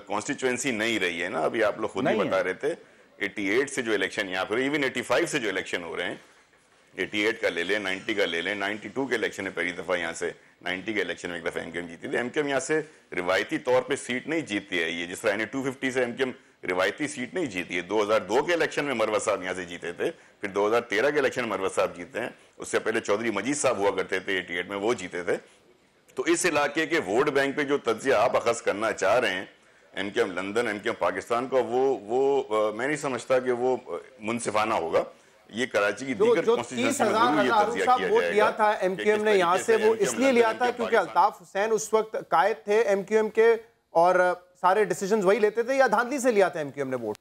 कॉन्स्टिट्यूएंसी नहीं रही है ना। अभी आप लोग खुद ही बता रहे थे 88 से जो इलेक्शन यहाँ पर, इवन 85 से जो इलेक्शन हो रहे हैं, 88 का ले लें, 90 का ले लें, 92 के इलेक्शन में पहली दफा यहाँ से, 90 के इलेक्शन में एक दफा MQM जीती थी। MQM यहाँ से रिवायती तौर पे सीट नहीं जीतती है। ये जिस तरह 250 से MQM रिवायती सीट नहीं जीती है। 2002 के इलेक्शन में मरवत साहब यहाँ से जीते थे, फिर 2013 के इलेक्शन में मरवत साहब जीते हैं, उससे पहले चौधरी मजीद साहब हुआ करते थे 88 में, वो जीते थे। तो इस इलाके के वोट बैंक पे जो तज्जिया आप अखज़ करना चाह रहे हैं MQM लंदन, MQM पाकिस्तान का, वो मैं नहीं समझता कि वो मुनसिफाना होगा। ये कराची की दीगर जो 30,000 वोट लिया था MQM ने यहाँ से, वो इसलिए लिया था क्योंकि अल्ताफ हुसैन उस वक्त कायद थे MQM के और सारे डिसीजंस वही लेते थे, या धांधली से लिया था MQM ने वोट?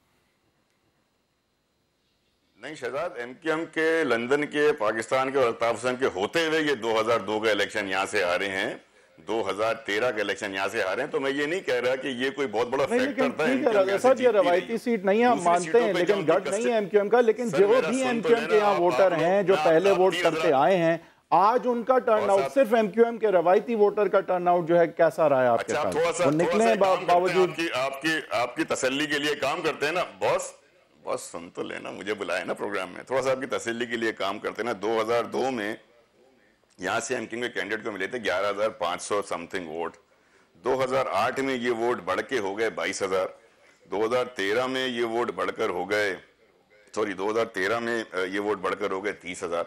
नहीं शहजाद, MQM के लंदन के, पाकिस्तान के और अल्ताफ हुसैन के होते हुए ये 2002 का इलेक्शन यहाँ से आ रहे हैं, 2013 के इलेक्शन यहाँ से आ रहे हैं। तो मैं ये नहीं कह रहा कि ये कोई बहुत बड़ा फैक्टर था। सर ये रवायती सीट नहीं है, हम मानते हैं, लेकिन गढ़ नहीं है MQM का। लेकिन जो भी MQM के यहाँ वोटर हैं, जो पहले वोट करते आए हैं, आज उनका टर्नआउट, सिर्फ MQM के रवायती वोटर का टर्नआउट जो है कैसा रहा है आपके साथ? वो निकले बावजूद आपकी तसल्ली के लिए काम करते हैं ना बॉस सुन तो लेना, मुझे बुलाए ना प्रोग्राम में, थोड़ा सा आपकी तसल्ली के लिए काम करते हैं ना। 2002 में यहाँ से MQM के कैंडिडेट को मिले थे 11,500 समथिंग वोट। 2008 में ये वोट बढ़ के हो गए 22,000। 2013 में ये वोट बढ़कर हो गए 2013 में ये वोट बढ़कर हो गए 30,000।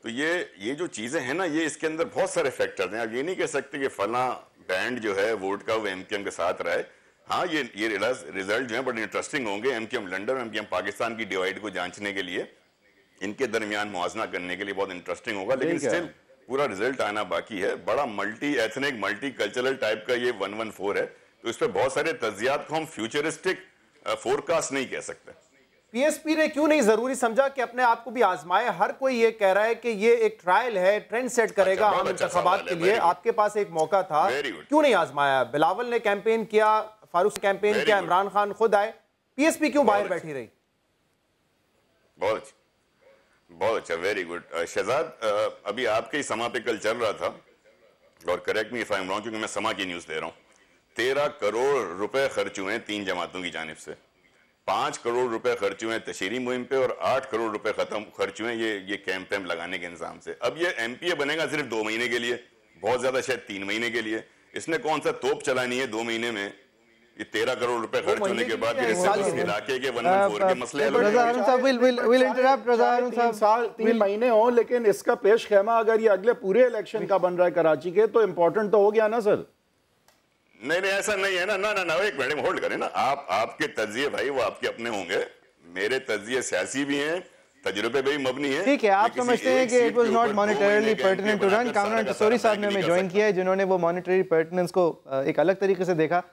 तो ये जो चीजें हैं ना, ये इसके अंदर बहुत सारे फैक्टर्स हैं। आप ये नहीं कह सकते कि फला बैंड जो है वोट का वो MQM के साथ रहा है। हाँ, ये रिजल्ट जो है बड़े इंटरेस्टिंग होंगे। MQM लंदन, MQM पाकिस्तान की डिवाइड को जांचने के लिए, इनके दरमियान मुआवजा करने के लिए बहुत इंटरेस्टिंग होगा। लेकिन स्टिल पूरा रिजल्ट आना बाकी है। बड़ा multi ethnic, multi cultural type का ये 114 है, तो इस पर बहुत सारे तज्जियात को हम फ्यूचरिस्टिक फोरकास्ट नहीं कह सकते। PSP ने क्यों नहीं जरूरी समझा कि अपने आप को भी आजमाए? हर कोई ये कह रहा है कि ये एक ट्रायल है, ट्रेंड सेट करेगा आम इंतखाबात के लिए। आपके पास एक मौका था, क्यों नहीं आजमाया? बिलावल ने कैंपेन किया, फारूक ने कैंपेन किया, इमरान खान खुद आए, PSP क्यों बाहर बैठी रही? बहुत अच्छा, वेरी गुड। शहजाद, अभी आपके ही समा पे कल चल रहा था, और correct me if I am wrong, क्योंकि मैं समा की न्यूज दे रहा हूँ, 13 करोड़ रुपए खर्च हुए 3 जमातों की जानिब से। 5 करोड़ रुपए खर्च हुए तशहीरी मुहिम पे, और 8 करोड़ रुपए खर्च हुए ये कैंप लगाने के इंतजाम से। अब ये MPA बनेगा सिर्फ 2 महीने के लिए, बहुत ज्यादा शायद 3 महीने के लिए। इसने कौन सा तोप चलानी है 2 महीने में? ये 13 करोड़ रुपए खर्च होने के बाद इलाके के 114 के मसले 3 महीने हो, लेकिन इसका पेश खेमा अगर ये अगले पूरे इलेक्शन का बन रहा है कराची के, तो इम्पोर्टेंट तो हो गया ना सर? नहीं नहीं ऐसा नहीं है ना, ना ना ना, एक मिनट होल्ड करें ना, आपके तज्जिए भाई वो आपके अपने होंगे, मेरे तज्जिए सियासी भी हैं, तजुर्बे पे भी मबनी है। ठीक है, आप समझते हैं कि it was not monetarily pertinent to run. Kamran Tessori sahab ने हमें ज्वाइन किया है जिन्होंने वो मॉनेटरी पर्टिनेंस को एक अलग तरीके से देखा।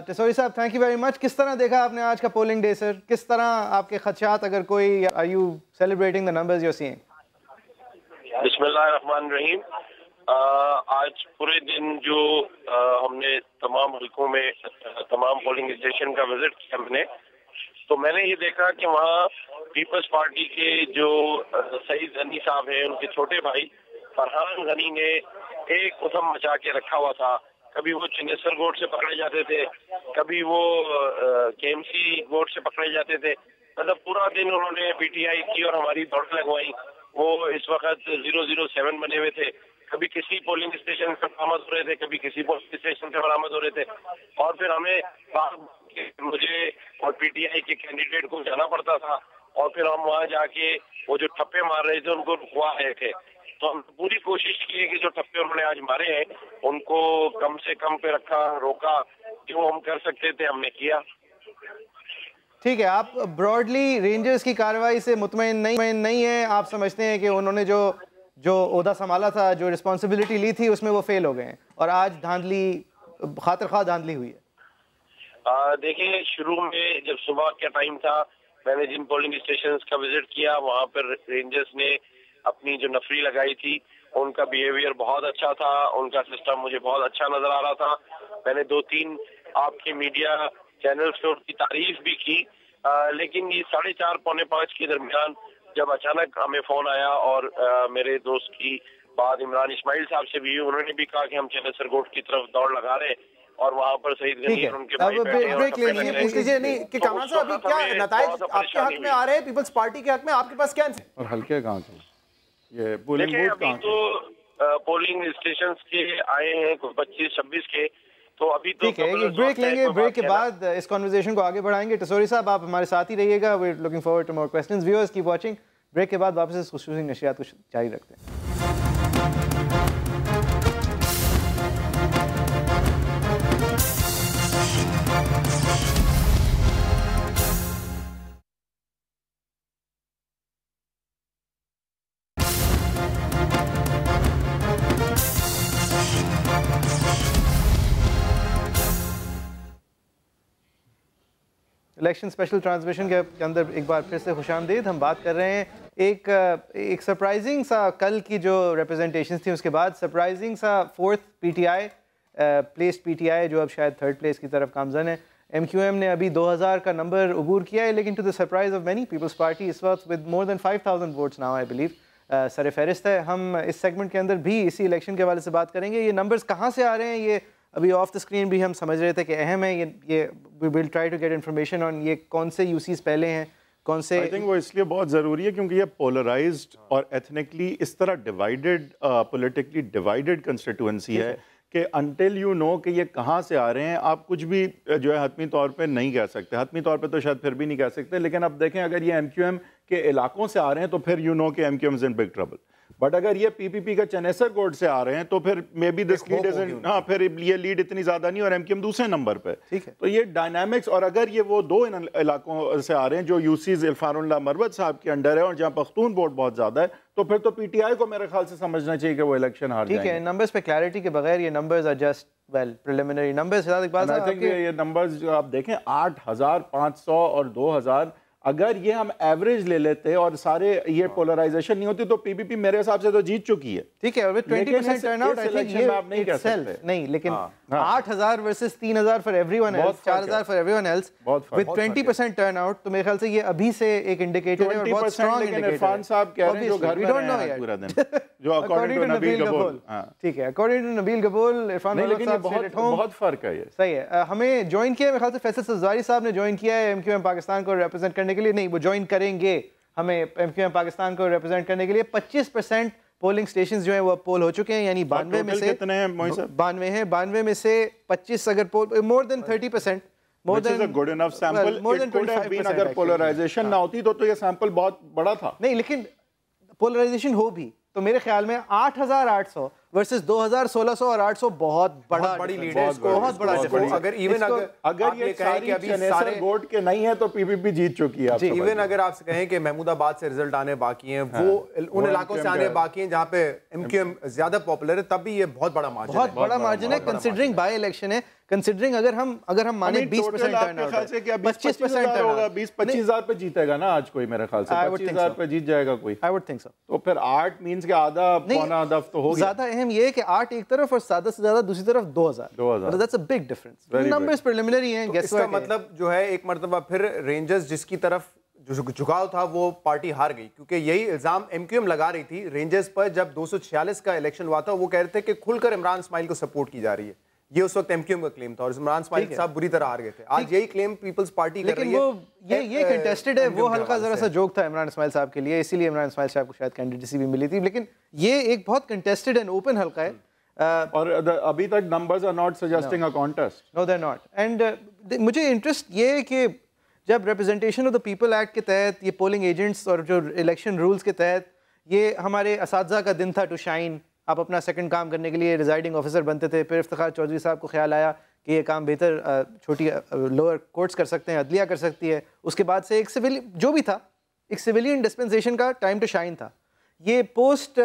टेसोरी साहब, थैंक यू वेरी मच। किस तरह देखा आपने आज का पोलिंग डे सर? किस तरह आपके खदशात अगर कोई, are you celebrating the numbers you are seeing? बिस्मिल्लाहिर्रहमानिर्रहीम। आज पूरे दिन जो हमने तमाम हल्कों में तमाम पोलिंग स्टेशन का विजिट किया तो मैंने ये देखा कि वहाँ पीपल्स पार्टी के जो सईद गनी साहब हैं, उनके छोटे भाई फरहान गनी ने एक उधम मचा के रखा हुआ था। कभी वो चिनेसर गोट से पकड़े जाते थे, कभी वो केएमसी गोट से पकड़े जाते थे। मतलब पूरा दिन उन्होंने पीटीआई की और हमारी दौड़ लगवाई। वो इस वक्त 007 बने हुए थे, कभी किसी पोलिंग स्टेशन पर बरामद हो रहे थे, कभी किसी पोलिंग स्टेशन से बरामद हो रहे थे। और फिर हमें मुझे और पीटीआई के कैंडिडेट को जाना पड़ता था और फिर हम वहाँ जाके वो जो ठप्पे मार रहे थे उनको रुकवा रहे थे। तो हम पूरी कोशिश की कि जो ठप्पे उन्होंने आज मारे हैं उनको कम से कम पे रखा, रोका, जो हम कर सकते थे हमने किया। ठीक है, आप ब्रॉडली रेंजर्स की कार्रवाई से मुतमईन नहीं है? आप समझते हैं कि उन्होंने जो ओहदा संभाला था, जो रिस्पॉन्सिबिलिटी ली थी, उसमें वो फेल हो गए हैं और आज धांधली, खातिर खा धांधली हुई है? देखिए, शुरू में जब सुबह का टाइम था, मैंने जिन पोलिंग स्टेशन का विजिट किया वहाँ पर रेंजर्स ने अपनी जो नफरी लगाई थी, उनका बिहेवियर बहुत अच्छा था, उनका सिस्टम मुझे बहुत अच्छा नजर आ रहा था। मैंने 2-3 आपके मीडिया चैनल्स पे उनकी तारीफ भी की, लेकिन ये 4:30 पौने 5 के दरमियान जब अचानक हमें फोन आया और मेरे दोस्त की बात इमरान इस्माइल साहब से भी, उन्होंने भी कहा कि हम चिनेसर गोट की तरफ दौड़ लगा रहे हैं और वहाँ पर सईद गनी और उनके भाई ब्रेक लेनी है। पूछ लीजिए नहीं कि कामरान साहब अभी क्या नताइज आपके हक में आ रहे हैं, पीपल्स पार्टी के हक में, आपके पास क्या और हल्के कहाँ से ये पोलिंग बूथ कहाँ से? तो पोलिंग स्टेशन के आए हैं 25-26 के, तो अभी तो ठीक है, ये ब्रेक लेंगे, ब्रेक के बाद इस कॉन्वर्सेशन को आगे बढ़ाएंगे। टेसोरी साहब, आप हमारे साथ ही रहिएगा, we are looking forward to more questions. Viewers keep watching. Break के बाद वापस इस खुशूसी नशियात को जारी रखते हैं। इलेक्शन स्पेशल ट्रांसमिशन के अंदर एक बार फिर से खुशामदीद। हम बात कर रहे हैं एक सरप्राइजिंग सा, कल की जो रिप्रेजेंटेशन थी उसके बाद सरप्राइजिंग सा 4th पीटीआई प्लेस पीटीआई जो अब शायद 3rd प्लेस की तरफ गामजन है। एमक्यूएम ने अभी 2000 का नंबर अबूर किया है, लेकिन to the surprise of many people's party इस वक्त with more than 5000 votes now I believe sir फहरिस्त है। हम इस सेगमेंट के अंदर भी इसी इलेक्शन के हवाले से बात करेंगे। ये नंबर्स कहाँ से आ रहे हैं, ये अभी ऑफ द स्क्रीन भी हम समझ रहे थे कि अहम है। ये we will try to get information on ये कौन से यूसीज पहले हैं, कौन से। आई थिंक वो इसलिए बहुत ज़रूरी है क्योंकि ये पोलराइज्ड और एथनिकली इस तरह डिवाइडेड, पॉलिटिकली डिवाइडेड कंस्टिट्यूएंसी है कि अनटिल यू नो कि ये कहाँ से आ रहे हैं, आप कुछ भी जो है हतमी तौर पे नहीं कह सकते। हतमी तौर पे तो शायद फिर भी नहीं कह सकते, लेकिन अब देखें अगर ये एमक्यूएम के इलाकों से आ रहे हैं तो फिर यू नो कि MQM is in big trouble. But अगर ये पीपीपी का चनेसर कोड से आ रहे हैं तो फिर may be this lead isn't, हाँ फिर ये लीड इतनी ज्यादा नहीं और एमक्यूएम दूसरे नंबर पे। ठीक है, तो ये डायनामिक्स, और अगर ये वो 2 इलाकों से आ रहे हैं जो यूसीज इल्फानुल्लाह मरवत साहब के अंडर है और जहाँ पख्तून वोट बहुत ज्यादा है, तो फिर तो पीटीआई को मेरे ख्याल से समझना चाहिए कि वो इलेक्शन हार जाएंगे। ठीक है, नंबर्स पे क्लैरिटी के बगैर ये numbers are just well preliminary numbers. I think ये नंबर्स जो आप देखें 8500 और 2000, अगर ये हम एवरेज ले लेते और सारे ये पोलराइजेशन नहीं होती तो पीपीपी मेरे हिसाब से तो जीत चुकी है। ठीक है, और 20% टर्नआउट आई थिंक ये आप नहीं कह सकते। नहीं, लेकिन 8000 versus 3000 for everyone else, 4000 for everyone else with 20% turnout, तो मेरे ख्याल से ये अभी से एक इंडिकेटर है और बहुत स्ट्रांग इंडिकेटर है। इरफान साहब कह रहे हैं जो घर में रहे हैं पूरा दिन, जो अकॉर्डिंग टू नबील गबूल। ठीक है, अकॉर्डिंग टू नबील गबूल, इरफान साहब बहुत फर्क है। ये सही है। हमें ज्वाइन किया, मेरे ख्याल से फैसल सज़वारी साहब ने ज्वाइन किया है एमक्यूएम पाकिस्तान को रिप्रेजेंट करने के लिए। नहीं, वो ज्वाइन करेंगे हमें एमक्यूएम पाकिस्तान को रिप्रेजेंट करने के लिए। 25% पोलिंग स्टेशंस जो हैं वो पोल हो चुके हैं, यानी 92 में से कितने हैं मोहित साहब? 92 हैं, 92 में से 25 अगर poll, more than 30%, more than good enough sample. More than 25% अगर पोलराइजेशन ना होती तो ये सैंपल बहुत बड़ा था। नहीं, लेकिन पोलराइजेशन हो भी तो मेरे ख्याल में 8,800 वर्सेस 2,1600 और 800 बहुत बड़ी लीड है, बहुत बड़ा डिफरेंस। अगर इवन अगर ये सारी चनेसर गोट के नहीं है तो पीपीपी जीत चुकी है। इवन अगर आपसे कहें कि महमूदाबाद से रिजल्ट आने बाकी हैं, वो उन इलाकों से आने बाकी हैं जहां पे एमक्यूएम ज्यादा पॉपुलर है, तब भी ये बहुत बड़ा मार्जिन है, बहुत बड़ा मार्जिन है कंसीडरिंग बाय इलेक्शन है, कंसीडरिंग अगर हम माने 20% टर्नआउट है, 25% होगा, 20-25,000 पे जीतेगा ना आज कोई, मेरे ख्याल से 25,000 पे जीत जाएगा कोई। I would think so. तो फिर 8 मींस के आधा पौना आधा तो हो गया। ज्यादा अहम ये है कि 8 एक तरफ और ज्यादा से ज्यादा दूसरी तरफ 2,000, that's a big difference. Numbers preliminary हैं, गेस इसका मतलब जो है एक मर्तबा फिर रेंजर्स जिसकी तरफ जो झुकाव था वो पार्टी हार गई, क्योंकि यही इल्जाम एमक्यूएम लगा रही थी रेंजर्स पर जब 246 का इलेक्शन हुआ था। वो कह रहे थे कि खुलकर इमरान इस्माइल को सपोर्ट की जा रही है, ये उस वक्त एमक्यूएम का क्लेम था और इमरान इस्माइल साहब बुरी तरह हार गए थे। आज यही क्लेम पीपल्स पार्टी कर रही है। ये कंटेस्टेड है, वो हल्का जरा सा जोक था इमरान इस्माइल साहब के लिए, इसीलिए इमरान इस्माइल साहब को शायद कैंडिडेसी भी मिली थी, लेकिन ये एक बहुत कंटेस्टेड एंड ओपन हल्का है। और अभी तक numbers are not suggesting a contest. No they are not. And मुझे इंटरेस्ट ये है कि जब representation of the people act के तहत ये पोलिंग एजेंट्स और जो इलेक्शन रूल्स के तहत ये हमारे असातिज़ा का दिन था टू शाइन, आप अपना सेकंड काम करने के लिए रिजाइडिंग ऑफिसर बनते थे, फिर इफ्तिखार चौधरी साहब को ख्याल आया कि ये काम बेहतर छोटी लोअर कोर्ट्स कर सकते हैं, अदलिया कर सकती है। उसके बाद से एक सिविल जो भी था, एक सिविलियन डिस्पेंसेशन का टाइम टू शाइन था। ये पोस्ट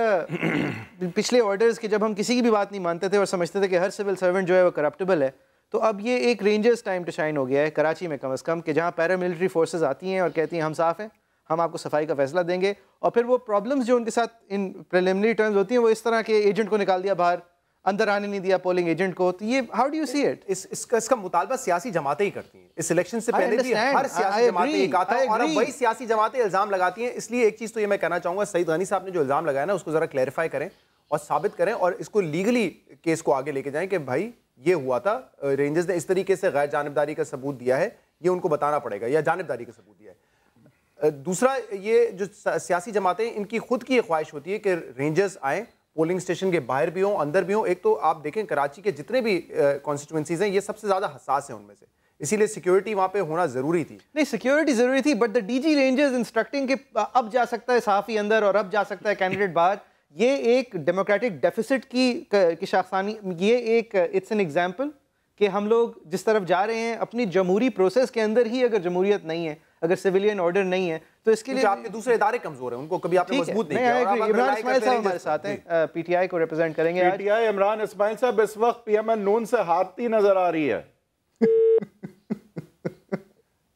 पिछले ऑर्डर्स के जब हम किसी की भी बात नहीं मानते थे और समझते थे कि हर सिविल सर्वेंट जो है वो करप्टेबल है, तो अब ये एक रेंजर्स टाइम टू शाइन हो गया है कराची में कम से कम, कि जहाँ पैरामिलिट्री फोर्सेस आती हैं और कहती हैं हम साफ़ हैं, हम आपको सफाई का फैसला देंगे, और फिर वो प्रॉब्लम्स जो उनके साथ इन प्रिलिमिनरी टर्म्स होती हैं वो इस तरह के एजेंट को निकाल दिया बाहर, अंदर आने नहीं दिया पोलिंग एजेंट को। तो ये how do you see it? इसका मुतालबा सियासी जमातें ही करती हैं। इस इलेक्शन से पहले भी हर सियासी जमातें ये कहा था और अब वही सियासी जमातें इल्जाम लगाती हैं। इसलिए एक चीज़ तो ये मैं कहना चाहूँगा, सईद गनी साहब ने जो इल्जाम लगाया ना उसको ज़रा क्लैरिफाई करें और साबित करें और इसको लीगली केस को आगे लेके जाएं कि भाई ये हुआ था, रेंजर्स ने इस तरीके से गैर जानिबदारी का सबूत दिया है, ये उनको बताना पड़ेगा, या जानिबदारी का सबूत दिया है। दूसरा, ये जो सियासी जमातें इनकी खुद की ख्वाहिश होती है कि रेंजर्स आए, पोलिंग स्टेशन के बाहर भी हों अंदर भी हों। एक तो आप देखें कराची के जितने भी कॉन्स्टिट्यूंसीज हैं ये सबसे ज़्यादा हसास हैं उनमें से, इसीलिए सिक्योरिटी वहाँ पे होना ज़रूरी थी। नहीं, सिक्योरिटी ज़रूरी थी, but the DG rangers instructing कि अब जा सकता है सहाफ़ी अंदर और अब जा सकता है कैंडिडेट बाहर, ये एक डेमोक्रेटिक डेफिसिट की शाखसानी, ये एक इट्स एन एग्जाम्पल कि हम लोग जिस तरफ जा रहे हैं अपनी जमहूरी प्रोसेस के अंदर ही अगर जमहूरियत नहीं है, अगर सिविलियन ऑर्डर नहीं है, तो इसके लिए आपके दूसरे इदारे कमजोर हैं, उनको कभी आपने मजबूत नहीं किया। इमरान इस्माइल साहब हमारे साथ हैं, पीटीआई को रिप्रेजेंट करेंगे। पीटीआई इमरान इस्माइल साहब इस वक्त पीएमएल नून से हारती नजर आ रही है।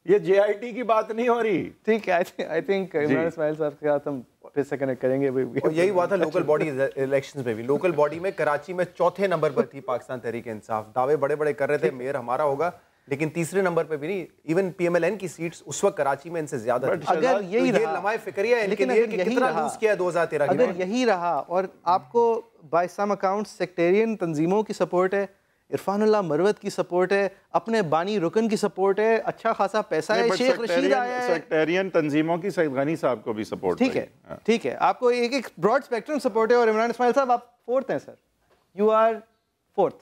ये जेआईटी की बात नहीं हो रही। ठीक है, आई थिंक इमरान इस्माइल साहब के साथ हम फिर से कनेक्ट करेंगे। और यही हुआ था लोकल बॉडी इलेक्शंस में भी। लोकल बॉडी में कराची में चौथे नंबर पर थी पाकिस्तान तहरीक इंसाफ, दावे बड़े बड़े कर रहे थे मेयर हमारा होगा, लेकिन तीसरे नंबर पे भी नहीं। इवन पीएमएलएन की सीट्स उस वक्त कराची में इनसे ज्यादा थी। अगर यही रहा, लम्हा फिक्रिया है इनके लिए कि कितना लूज किया 2013 की। अगर यही रहा और आपको बाय सम अकाउंट्स सेक्टेरियन तंजीमों की सपोर्ट है, इरफानुल्लाह मरवत की सपोर्ट है, अपने बानी रुकन की सपोर्ट है, अच्छा खासा पैसा है, शेख रशीद आया है, सेक्टेरियन तंजीमों की सईद गनी साहब को भी सपोर्ट। ठीक है, ठीक है, आपको एक ब्रॉड स्पेक्ट्रम सपोर्ट है। और इमरान इस्माइल साहब आप फोर्थ हैं sir, you are fourth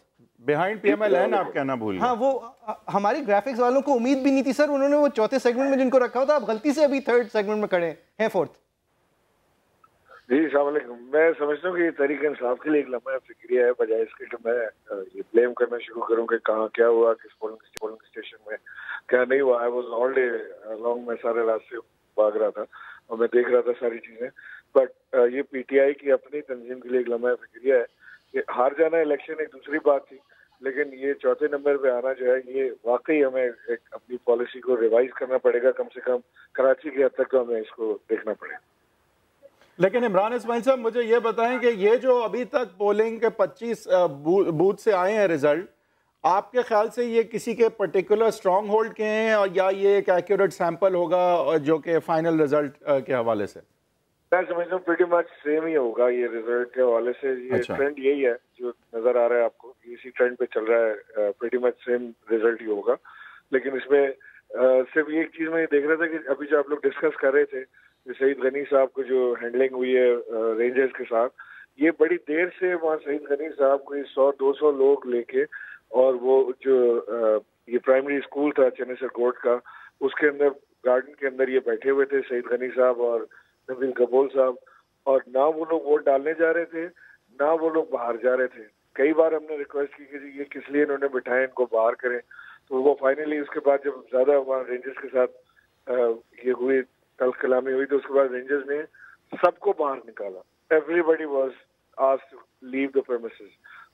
behind PMLN, आप कहना भूल गए। हाँ, वो हमारी ग्राफिक्स वालों को उम्मीद भी नहीं थी सर, उन्होंने वो चौथे सेगमेंट में जिनको रखा था, आप गलती से अभी थर्ड सेगमेंट में खड़े हैं, फोर्थ। जी सलाम, मैं समझता हूँ कि ये तहरीक इंसाफ के लिए एक लम्हा फिक्रिया है, बजाय इसके कि मैं ये ब्लेम करना शुरू करूँ कि कहाँ क्या हुआ, किस पोलिंग स्टेशन में क्या नहीं हुआ। I was all day long, मैं सारे रास्ते भाग रहा था और मैं देख रहा था सारी चीजें। बट ये पीटीआई की अपनी तंजीम के लिए एक लम्हा फिक्रिया है कि हार जाना इलेक्शन एक दूसरी बात थी, लेकिन ये चौथे नंबर पे आना जो है, ये वाकई हमें एक अपनी पॉलिसी को रिवाइज करना पड़ेगा। कम से कम कराची की हद तक तो हमें इसको देखना पड़ेगा। लेकिन इमरान इस्माइल साहब मुझे ये बताएं कि ये जो अभी तक पोलिंग के 25 बूथ से आए हैं रिजल्ट, आपके ख्याल से ये किसी के पर्टिकुलर स्ट्रॉन्ग होल्ड के हैं और या ये एक एक्यूरेट सैंपल होगा जो कि फाइनल रिजल्ट के हवाले से? मैं समझता हूँ प्रीटी मच सेम ही होगा ये रिजल्ट के हवाले से। ये ट्रेंड यही है जो नजर आ रहा है आपको, इसी ट्रेंड पे चल रहा है, प्रीटी मच सेम रिजल्ट ही होगा। लेकिन इसमें सिर्फ एक चीज मैं देख रहा था कि अभी जो आप लोग डिस्कस कर रहे थे सईद गनी साहब को जो हैंडलिंग हुई है रेंजर्स के साथ, ये बड़ी देर से वहाँ सईद गनी साहब को 100-200 लोग लेके, और वो जो ये प्राइमरी स्कूल था चनेसर कोर्ट का, उसके अंदर गार्डन के अंदर ये बैठे हुए थे सईद गनी साहब और नबील कबूल साहब, और ना वो लोग वोट डालने जा रहे थे, ना वो लोग बाहर जा रहे थे। कई बार हमने रिक्वेस्ट की कि ये किस लिए इन्होंने बिठाए, इनको बाहर करें। तो वो फाइनली उसके बाद जब ज्यादा वहाँ रेंजर्स के साथ ये हुई कल कलामी हुई, तो उसके बाद रेंजर्स ने सबको बाहर निकाला। Everybody was asked to leave the premises.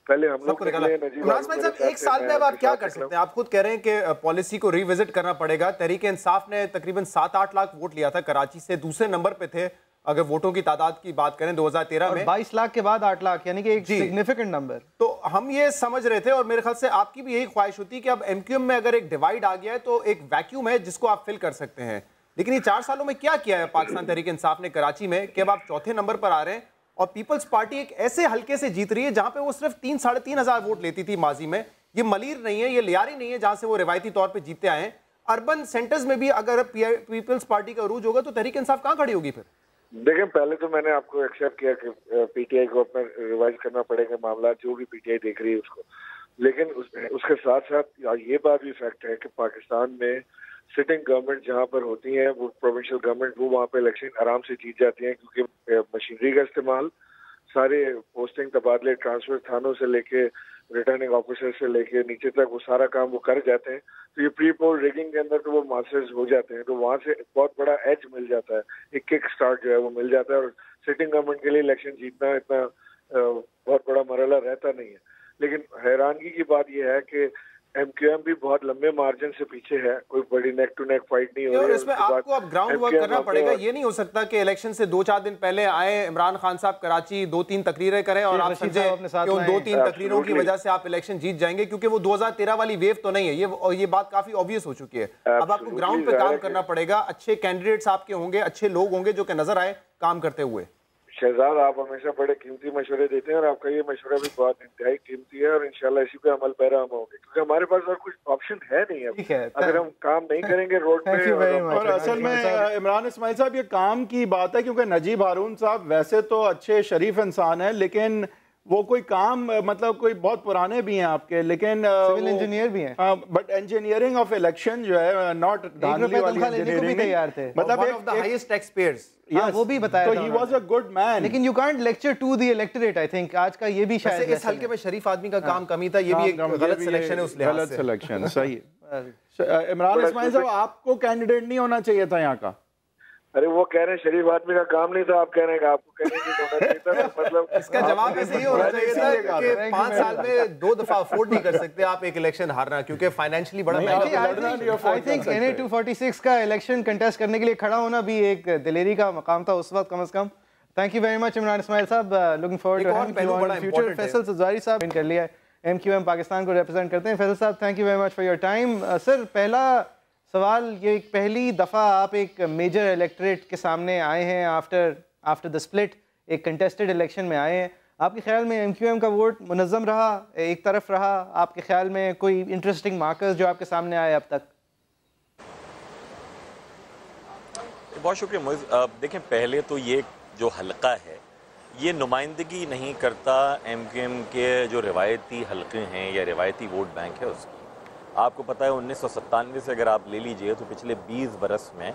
पहले हम लोग इमरान साहब एक साल में अब आप क्या कर सकते हैं? आप खुद कह रहे हैं कि पॉलिसी को रिविजिट करना पड़ेगा। तहरीक इंसाफ ने तकरीबन 7-8 लाख वोट लिया था कराची से, दूसरे नंबर पे थे अगर वोटों की तादाद की बात करें 2013 में, 22 लाख के बाद 8 लाख, यानी कि एक सिग्निफिकेंट नंबर। तो हम ये समझ रहे थे और मेरे ख्याल से आपकी भी यही ख्वाहिश होती है कि अब एमक्यूएम में अगर एक डिवाइड आ गया है तो एक वैक्यूम है जिसको आप फिल कर सकते हैं। लेकिन ये 4 सालों में क्या किया है पाकिस्तान तहरीक इंसाफ ने कराची में कि अब आप चौथे नंबर पर आ रहे हैं और पीपल्स पार्टी एक ऐसे हल्के से जीत रही है जहां पे वो सिर्फ 3-3.5 हज़ार वोट लेती थी माजी में। ये मलीर नहीं है, ये लियारी नहीं है जहां से वो रिवायती तौर पे जीतते आए हैं। अर्बन सेंटर्स में भी अगर पीपल्स पार्टी का अरूज होगा तो तहरीक इंसाफ कहां खड़ी होगी फिर? देखें, पहले तो मैंने आपको एक्सेप्ट किया कि पीटीआई को अपना रिवाइज करना पड़ेगा मामला, जो भी पीटीआई देख रही है उसको। लेकिन उसके साथ साथ ये बात भी फैक्ट है कि पाकिस्तान में सिटिंग गवर्नमेंट जहाँ पर होती है, वो प्रोविंशियल गवर्नमेंट, वो वहाँ पे इलेक्शन आराम से जीत जाती हैं, क्योंकि मशीनरी का इस्तेमाल, सारे पोस्टिंग, तबादले, ट्रांसफर, थानों से लेके रिटर्निंग ऑफिसर से लेके नीचे तक वो सारा काम वो कर जाते हैं। तो ये प्री पोल रिगिंग के अंदर तो वो मास्टर्स हो जाते हैं, तो वहाँ से बहुत बड़ा एज मिल जाता है, एक किक स्टार्ट जो है वो मिल जाता है। और सिटिंग गवर्नमेंट के लिए इलेक्शन जीतना इतना बहुत बड़ा मरहला रहता नहीं है। लेकिन हैरानगी की बात यह है कि एमक्यूएम भी बहुत लंबे मार्जिन से पीछे है, कोई बड़ी नेक टू नेक फाइट नहीं हो रही है। इसमें आपको अब ग्राउंड वर्क करना पड़ेगा। ये नहीं हो सकता कि इलेक्शन से 2-4 दिन पहले आए इमरान खान साहब कराची 2-3 तकरीरें करें और आप समझे कि उन 2-3 तकरीरों की वजह से आप इलेक्शन जीत जाएंगे, क्योंकि वो 2013 वाली वेव तो नहीं है। ये बात काफी ऑब्वियस हो चुकी है। अब आपको ग्राउंड पे काम करना पड़ेगा, अच्छे कैंडिडेट्स आपके होंगे, अच्छे लोग होंगे जो कि नजर आए काम करते हुए। शहजाद, आप हमेशा बड़े कीमती मशवरे देते हैं और आपका ये मशवरा भी बहुत इंतहाई कीमती है और इंशाल्लाह इसी पे अमल पैरा हम होंगे, क्योंकि हमारे पास और कुछ ऑप्शन है नहीं। अब अगर हम काम नहीं करेंगे रोड पे। और असल में इमरान इस्माइल साहब, ये काम की बात है, क्योंकि नजीब हारून साहब वैसे तो अच्छे शरीफ इंसान है, लेकिन वो कोई काम मतलब कोई बहुत पुराने भी हैं आपके, लेकिन सिविल इंजीनियर भी हैं, बट इंजीनियरिंग ऑफ इलेक्शन जो है नॉट धांधली वाली इंजीनियरिंग तैयार थे। मतलब one of the highest tax payers, वो भी बताया तो ही वाज अ गुड मैन। लेकिन you can't lecture to the electorate. I think आज का ये भी शायद इस हल्के में शरीफ आदमी का काम कमी था, ये भी एक गलत सिलेक्शन है उस लिहाज से। गलत सिलेक्शन, सही है। इमरान इस्माइल साहब, आपको कैंडिडेट नहीं होना चाहिए था यहाँ का। अरे वो कह रहे हैं शरीफ आदमी का काम नहीं था, आप कह रहे हैं कि आपको कैंडिडेट होना चाहिए था। मतलब इसका जवाब ऐसे ही होना चाहिए था कि 5 साल में 2 दफा अफोर्ड नहीं कर सकते आप एक इलेक्शन हारना, क्योंकि फाइनेंशियली बड़ा आई थिंक NA 246 का इलेक्शन कंटेस्ट करने के लिए खड़ा होना भी एक दिलेरी का मकाम था उस वक्त, कम से कम। Thank you very much Imran Ismail sahab, looking forward to having you on future. Faisal Sabzwari sahab कर लिया है, एमक्यूएम पाकिस्तान को रिप्रेजेंट करते हैं। फैसल साहब, thank you very much for your time. Sir, पहला सवाल ये, पहली दफ़ा आप एक मेजर इलेक्टोरेट के सामने आए हैं आफ्टर द स्प्लिट, एक कंटेस्टेड इलेक्शन में आए हैं। आपके ख्याल में एमक्यूएम का वोट मुनज़्ज़म रहा, एक तरफ रहा? आपके ख्याल में कोई इंटरेस्टिंग मार्कर्स जो आपके सामने आए अब तक? बहुत शुक्रिया मोइज़। देखें, पहले तो ये जो हल्का है ये नुमाइंदगी नहीं करता एमक्यूएम के जो रिवायती हल्के हैं या रिवायती वोट बैंक है उसकी। आपको पता है 1997 से अगर आप ले लीजिए तो पिछले 20 बरस में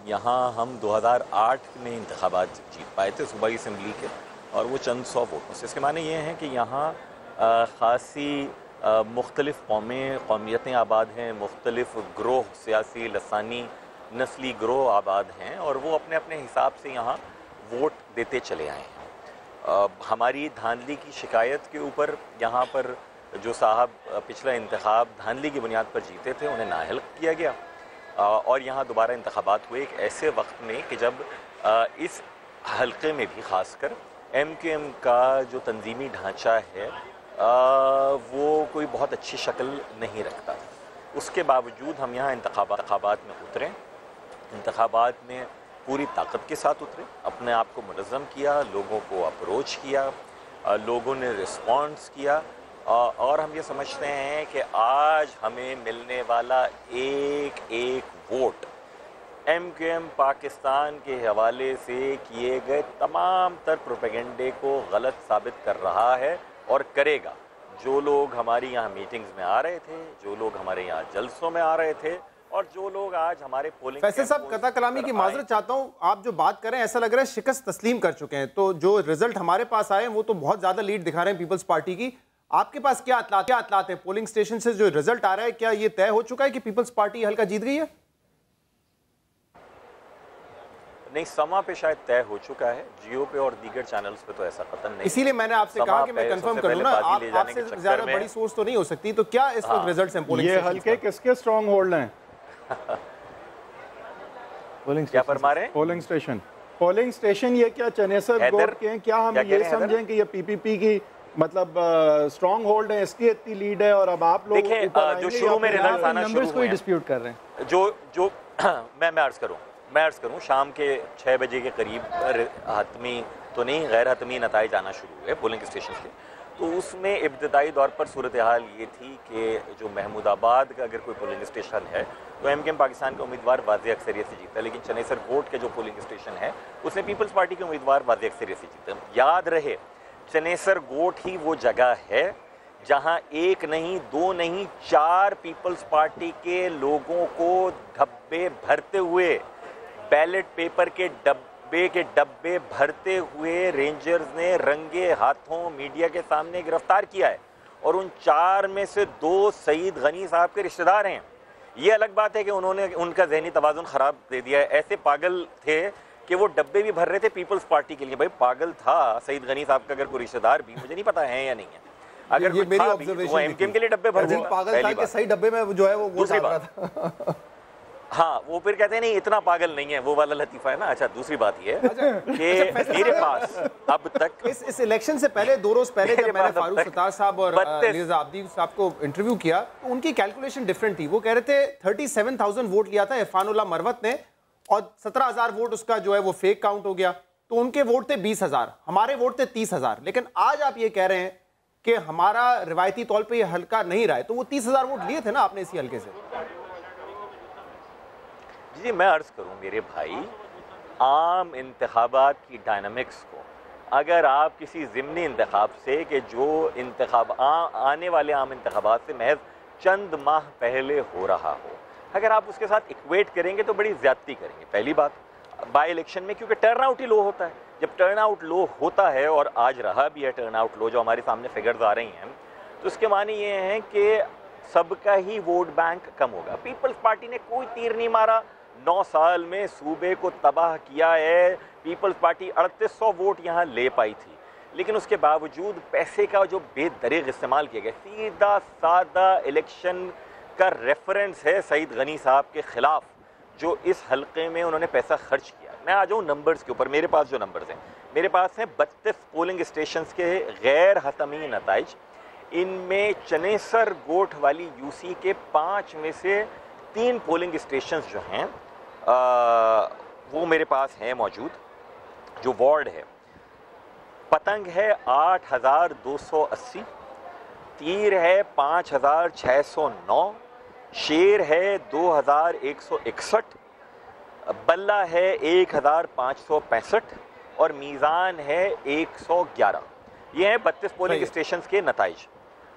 यहाँ हम 2008 में इंतखाबात जीत पाए थे सूबाई असम्बली के, और वो चंद 100 वोटों से। इसके माने ये हैं कि यहाँ ख़ासी मुख्तलिफ़ कौमें, कौमियतें आबाद हैं, मुख्तलिफ़ ग्रोह, सियासी, लसानी, नस्ली ग्रोह आबाद हैं, और वो अपने अपने हिसाब से यहाँ वोट देते चले आए हैं। हमारी धांधली की शिकायत के ऊपर यहाँ पर जो साहब पिछला इंतखाब धांधली की बुनियाद पर जीते थे उन्हें नाअहल किया गया, और यहाँ दोबारा इंतखाबात हुए एक ऐसे वक्त में कि जब इस हल्के में भी ख़ासकर एमक्यूएम का जो तंजीमी ढांचा है वो कोई बहुत अच्छी शक्ल नहीं रखता था। उसके बावजूद हम यहाँ इंतखाबात में उतरे, इंतखाबात में पूरी ताकत के साथ उतरे, अपने आप को मुनज़्ज़म किया, लोगों को अप्रोच किया, लोगों ने रिस्पॉन्स किया, और हम ये समझते हैं कि आज हमें मिलने वाला एक एक वोट एमक्यूएम पाकिस्तान के हवाले से किए गए तमाम तर प्रोपेगेंडे को गलत साबित कर रहा है और करेगा। जो लोग हमारी यहाँ मीटिंग्स में आ रहे थे, जो लोग हमारे यहाँ जलसों में आ रहे थे और जो लोग आज हमारे पोलिंग फैसल साहब, कता कलामी की माजरत चाहता हूं, आप जो बात कर रहे हैं ऐसा लग रहा है शिकस्त तस्लीम कर चुके हैं। तो जो रिजल्ट हमारे पास आए वो तो बहुत ज्यादा लीड दिखा रहे हैं पीपल्स पार्टी की। आपके पास क्या अतलात है पोलिंग स्टेशन से जो रिजल्ट आ रहा है, क्या ये तय हो चुका है कि पीपल्स पार्टी हल्का जीत गई है? नहीं, समा पे शायद तय हो चुका है, जियो पे और दीगर चैनल्स पे तो ऐसा कतन नहीं। इसीलिए मैंने आपसे कहा कि मैं कंफर्म कर लूं ना, आपसे ज्यादा बड़ी सोर्स तो नहीं हो सकती। तो क्या इस वक्त रिजल्ट्स हैं पोलिंग ये हल्के किसके स्ट्रांग होल्ड हैं? क्या फरमा रहे हैं? पोलिंग स्टेशन ये क्या चनेसर गोट के हैं? क्या हम ये समझें कि ये पीपीपी की मतलब स्ट्रांग होल्ड है, इसकी इतनी लीड है और अब आप लोग देखिए जो शुरू में रिजल्ट आना शुरू हुए डिस्प्यूट कर रहे हैं, जो मैं अर्ज करूं शाम के 6 बजे के करीब हतमी तो नहीं गैर हतमी नताइज आना शुरू हुए पोलिंग स्टेशन के। तो उसमें इब्तदाई दौर पर सूरत हाल ये थी कि जो महमूदाबाद का अगर कोई पोलिंग स्टेशन है तो एमकेएम पाकिस्तान का उम्मीदवार वाज़ेह अक्सरियत से जीता, लेकिन चनेसर कोट के जो पोलिंग स्टेशन है उसमें पीपल्स पार्टी के उम्मीदवार वाज़ेह अक्सरियत से जीते। याद रहे, चनेसर गोट ही वो जगह है जहां एक नहीं, दो नहीं, 4 पीपल्स पार्टी के लोगों को धब्बे भरते हुए, बैलेट पेपर के डब्बे भरते हुए रेंजर्स ने रंगे हाथों मीडिया के सामने गिरफ्तार किया है। और उन 4 में से 2 सईद गनी साहब के रिश्तेदार हैं। ये अलग बात है कि उन्होंने उनका जहनी तवाज़ुन ख़राब दे दिया है। ऐसे पागल थे कि वो डब्बे भी भर रहे थे पीपल्स पार्टी के लिए। भाई पागल था सईद गनी साहब का अगर कोई रिश्तेदार भी, मुझे नहीं पता है या नहीं है, अगर ये मेरी वो ऑब्जर्वेशन एमकेएम के लिए डब्बे भर देगा। पागल था कि सही डब्बे में जो है वो दूसरी बात हाँ, वो फिर कहते हैं नहीं इतना पागल नहीं है, वो वाला लतीफा है ना। अच्छा, दूसरी बात ये है कि मेरे पास अब तक इस इलेक्शन से पहले 2 रोज पहले जब मैंने फारूक सत्तार साहब और लिजा आब्दी साहब को इंटरव्यू किया तो उनकी कैलकुलेशन डिफरेंट थी। वो कह रहे थे 37,000 वोट लिया था इरफानुल्लाह मरवत ने और 17,000 वोट उसका जो है वो फेक काउंट हो गया। तो उनके वोट थे 20,000, हमारे वोट थे 30,000। लेकिन आज आप ये कह रहे हैं कि हमारा रिवायती तौर पर यह हल्का नहीं रहा है, तो वो 30,000 वोट लिए थे ना आपने इसी हल्के से। जी मैं अर्ज करूं मेरे भाई, आम इंतखाबात की डायनामिक्स को अगर आप किसी ज़िमनी इंतखाब से कि जो इंतखाब आने वाले आम इंतखाबात से महज चंद माह पहले हो रहा हो, अगर आप उसके साथ इक्वेट करेंगे तो बड़ी ज़्यादती करेंगे। पहली बात, बाई इलेक्शन में क्योंकि टर्न आउट ही लो होता है। जब टर्न आउट लो होता है और आज रहा भी है टर्न आउट लो, जो हमारे सामने फिगर्स आ रही हैं, तो उसके माने ये हैं कि सबका ही वोट बैंक कम होगा। पीपल्स पार्टी ने कोई तीर नहीं मारा, 9 साल में सूबे को तबाह किया है। पीपल्स पार्टी 3800 वोट यहाँ ले पाई थी, लेकिन उसके बावजूद पैसे का जो बेदरीग इस्तेमाल किया गया, सीधा सादा इलेक्शन का रेफरेंस है सईद गनी साहब के खिलाफ, जो इस हल्के में उन्होंने पैसा खर्च किया। मैं आ जाऊँ नंबर्स के ऊपर। मेरे पास जो नंबर्स हैं, मेरे पास हैं 32 पोलिंग स्टेशंस के गैर हतमी नताइज। इनमें चनेसर गोट वाली यूसी के 5 में से 3 पोलिंग स्टेशंस जो हैं वो मेरे पास हैं मौजूद। जो वार्ड है, पतंग है 8,280, तीर है 5,609, शेर है 2,161, बल्ला है 1,565 और मीज़ान है 111। ये हैं 32 पोलिंग स्टेशंस के नताइज।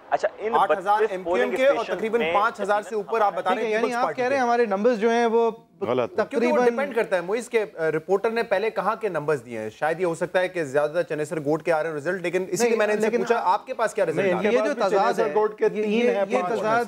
अच्छा, इन 8,000 एमकेएम के और तकरीबन 5,000 से ऊपर आप बता रहे हैं, यानी आप कह रहे हैं हमारे नंबर्स जो हैं वो तकरीबन डिपेंड करता है। मोइस के रिपोर्टर ने पहले कहाँ के नंबर्स दिए हैं, शायद ये हो सकता है कि ज्यादा चनेसर गोट के आ रहे हैं रिजल्ट, लेकिन इसीलिए मैंने इनसे पूछा आपके पास क्या रिजल्ट आ रहा है। ये जो तजाद है, ये तजाद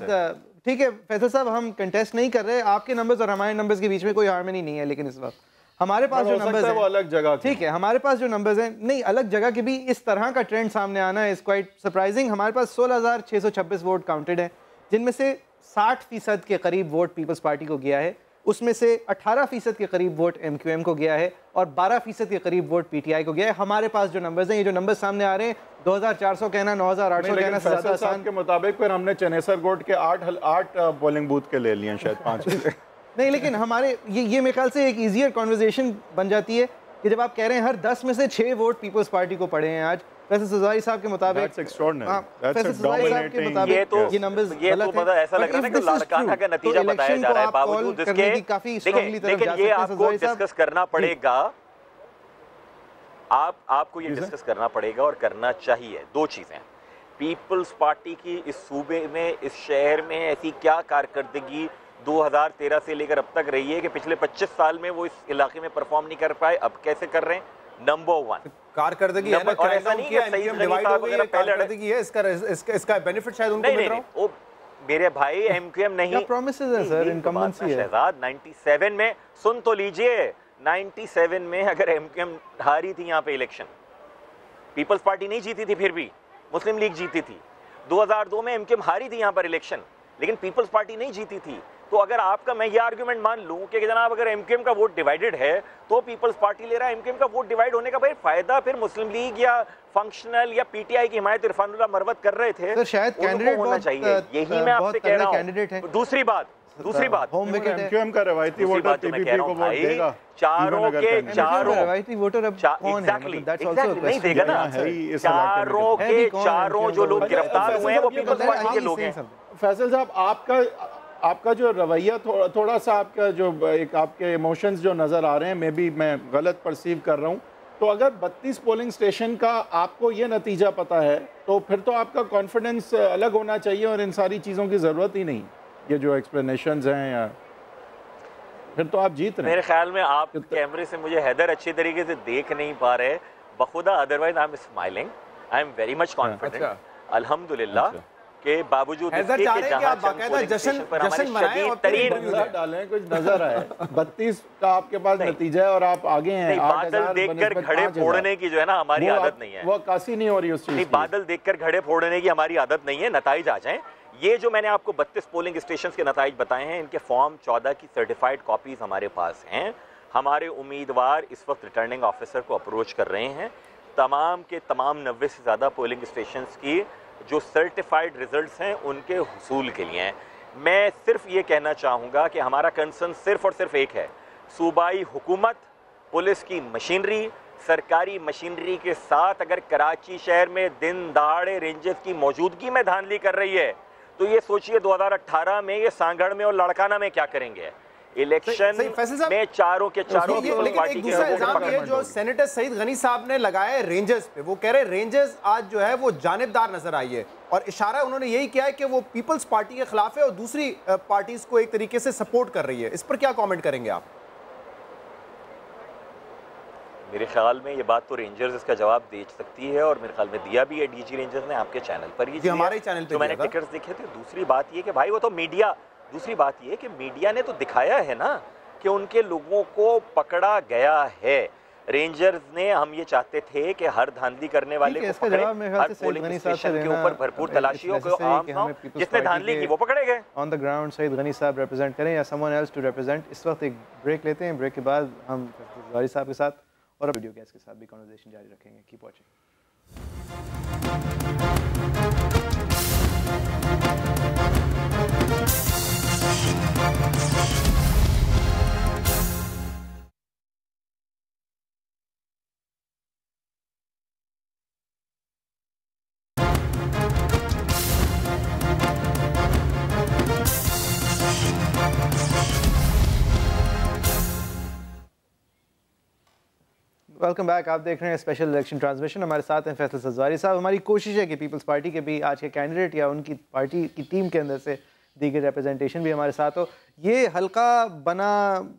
ठीक है फैसल साहब, हम कंटेस्ट नहीं कर रहे, आपके नंबर्स और हमारे नंबर्स के बीच में कोई हार्मनी नहीं है। लेकिन इस वक्त हमारे पास जो नंबर्स हैं वो अलग जगह, ठीक है, हमारे पास जो नंबर्स हैं, नहीं अलग जगह के भी इस तरह का ट्रेंड सामने आना है इज क्वाइट सरप्राइजिंग। हमारे पास 16,626 वोट काउंटेड हैं, जिनमें से 60% के करीब वोट पीपल्स पार्टी को गया है, उसमें से 18% के करीब वोट एमक्यूएम को गया है और 12% के करीब वोट पीटीआई को गया है। हमारे पास जो नंबर्स हैं, ये जो नंबर सामने आ रहे हैं, 2,400 कहना, 9,800 कहना से ज़्यादा आसान के मुताबिक फिर हमने चनेसर गोट के 8 पोलिंग बूथ के ले लिए शायद 5 नहीं, लेकिन हमारे ये मेरे ख्याल से एक ईजियर कॉन्वर्जेशन बन जाती है कि जब आप कह रहे हैं हर 10 में से 6 वोट पीपल्स पार्टी को पड़े हैं आज। वैसे सजारी साहब के मुताबिक ये नंबर्स गलत हैं। ऐसा लग रहा है कि लाड़काना का नतीजा बताया जा रहा है, बावजूद इसके काफी स्ट्रांगली तरफ जा सकते हैं। ये हैं। आपको डिस्कस करना पड़ेगा, आपको ये डिस्कस करना पड़ेगा और करना चाहिए। 2 चीजें, पीपल्स पार्टी की इस सूबे में, इस शहर में ऐसी क्या कारकर्दगी 2013 से लेकर अब तक रही है कि पिछले 25 साल में वो इस इलाके में परफॉर्म नहीं कर पाए, अब कैसे कर रहे हैं? नंबर 1 कारकर्दगी है ना, और ऐसा नहीं है सईद गनी साहब वगैरह पहले कारकर्दगी है, इसका बेनिफिट शायद उनको मिल रहा हो। वो मेरे भाई एमक्यूएम नहीं, प्रॉमिसेस है सर, इनकम्बेंसी है। शहजाद 97 में सुन तो लीजिए, 97 में अगर एमक्यूएम हारी थी यहाँ पे इलेक्शन, पीपल्स पार्टी नहीं जीती थी, फिर भी मुस्लिम लीग जीती थी। 2002 में एमक्यूएम हारी थी यहाँ पर इलेक्शन, लेकिन पीपल्स पार्टी नहीं जीती थी। तो अगर आपका मैं ये आर्गुमेंट मान लूं कि जनाब अगर एमक्यूएम का वोट डिवाइडेड है तो पीपल्स पार्टी ले रहा है, एमक्यूएम का वोट डिवाइड होने का भाई फायदा फिर मुस्लिम लीग या फंक्शनल या पीटीआई की हिमायत इरफानुल्लाह मरवत कर रहे थे, सर शायद कैंडिडेट होना चाहिए। यही मैं आपसे कह रहा हूं। दूसरी बात होम विकेट एमक्यूएम का रवायती वोटर पीपीपी को वोट देगा, चारों के चारों रवायती वोटर अब कौन है? मतलब दैट्स आल्सो नहीं देगा ना, चारों के चारों जो लोग गिरफ्तार हुए हैं वो पीपल्स पार्टी के लोग हैं। फैसल साहब, आपका जो रवैया थोड़ा सा आपका जो एक आपके इमोशंस जो नज़र आ रहे हैं, मैं गलत परसीव कर रहा हूँ। तो अगर 32 पोलिंग स्टेशन का आपको ये नतीजा पता है तो फिर तो आपका कॉन्फिडेंस अलग होना चाहिए और इन सारी चीज़ों की ज़रूरत ही नहीं, ये जो एक्सप्लेनेशंस हैं, या फिर तो आप जीत रहे हैं। मेरे ख्याल में आप कैमरे से मुझे हैदर अच्छी तरीके से देख नहीं पा रहे बखुदा, otherwise I am smiling, I am very much confident अल्हम्दुलिल्लाह के बावजूद इसके कि जहां जश्न मनाएं और डालें कुछ नजर आए। 32 का आपके पास नतीजा है और आप आगे हैं। बादल देखकर घड़े फोड़ने की जो है ना हमारी आदत नहीं है, वो कासी नहीं हो रही उस चीज की। बादल देखकर घड़े फोड़ने की हमारी आदत नहीं है, नताइज आ जाएं। ये जो मैंने आपको 32 पोलिंग स्टेशन के नताइज बताए हैं, इनके फॉर्म 14 की सर्टिफाइड कॉपीज हमारे पास हैं। हमारे उम्मीदवार इस वक्त रिटर्निंग ऑफिसर को अप्रोच कर रहे हैं। तमाम के तमाम 90 से ज़्यादा पोलिंग स्टेशन की जो सर्टिफाइड रिजल्ट्स हैं उनके हुसूल के लिए हैं। मैं सिर्फ ये कहना चाहूँगा कि हमारा कंसर्न सिर्फ और सिर्फ एक है, सूबाई हुकूमत, पुलिस की मशीनरी, सरकारी मशीनरी के साथ अगर कराची शहर में दिन दहाड़े रेंजर्स की मौजूदगी में धांधली कर रही है तो ये सोचिए 2018 में ये सांगड़ में और लड़काना में क्या करेंगे। इलेक्शन में चारों के चारों एक दूसरा इल्जाम ये जो सेनेटर सईद गनी साहब ने लगाया है रेंजर्स पे, वो कह रहे हैं रेंजर्स आज जो है वो जानिबदार नजर आई है और इशारा उन्होंने यही किया है कि वो पीपल्स पार्टी के खिलाफ है और दूसरी पार्टीज को एक तरीके से सपोर्ट कर रही है। इस पर क्या कमेंट करेंगे आप? मेरे ख्याल में ये बात तो रेंजर्स इसका जवाब दे सकती है और मेरे ख्याल में दिया भी है डीजी रेंजर्स ने आपके चैनल पर ही, हमारे चैनल पे जो मैंने टिकट्स देखे थे। दूसरी बात ये कि भाई वो तो मीडिया, दूसरी बात ये कि मीडिया ने तो दिखाया है ना कि उनके लोगों को पकड़ा गया है। रेंजर्स ने, हम ये चाहते थे कि हर धांधली करने वाले को पकड़े, हर पोलिंग स्टेशन के ऊपर भरपूर तलाशियों को आम जिसने धांधली की वो पकड़े गए। On the ground Saeed Ghani साहब रिप्रेजेंट करें या समवन एल्स टू रिप्रेजेंट। इस वक्त एक ब्रेक लेते हैं, ब्रेक के बाद हम वारी साहब के साथ और वीडियो गेस्ट के साथ भी कन्वर्सेशन जारी रखेंगे। Keep watching. Welcome back. आप देख रहे हैं स्पेशल इलेक्शन ट्रांसमिशन। हमारे साथ हैं फैसल सजवारी साहब। हमारी कोशिश है कि पीपल्स पार्टी के भी आज के कैंडिडेट या उनकी पार्टी की टीम के अंदर से दीगर रिप्रेजेंटेशन भी हमारे साथ हो। ये हल्का बना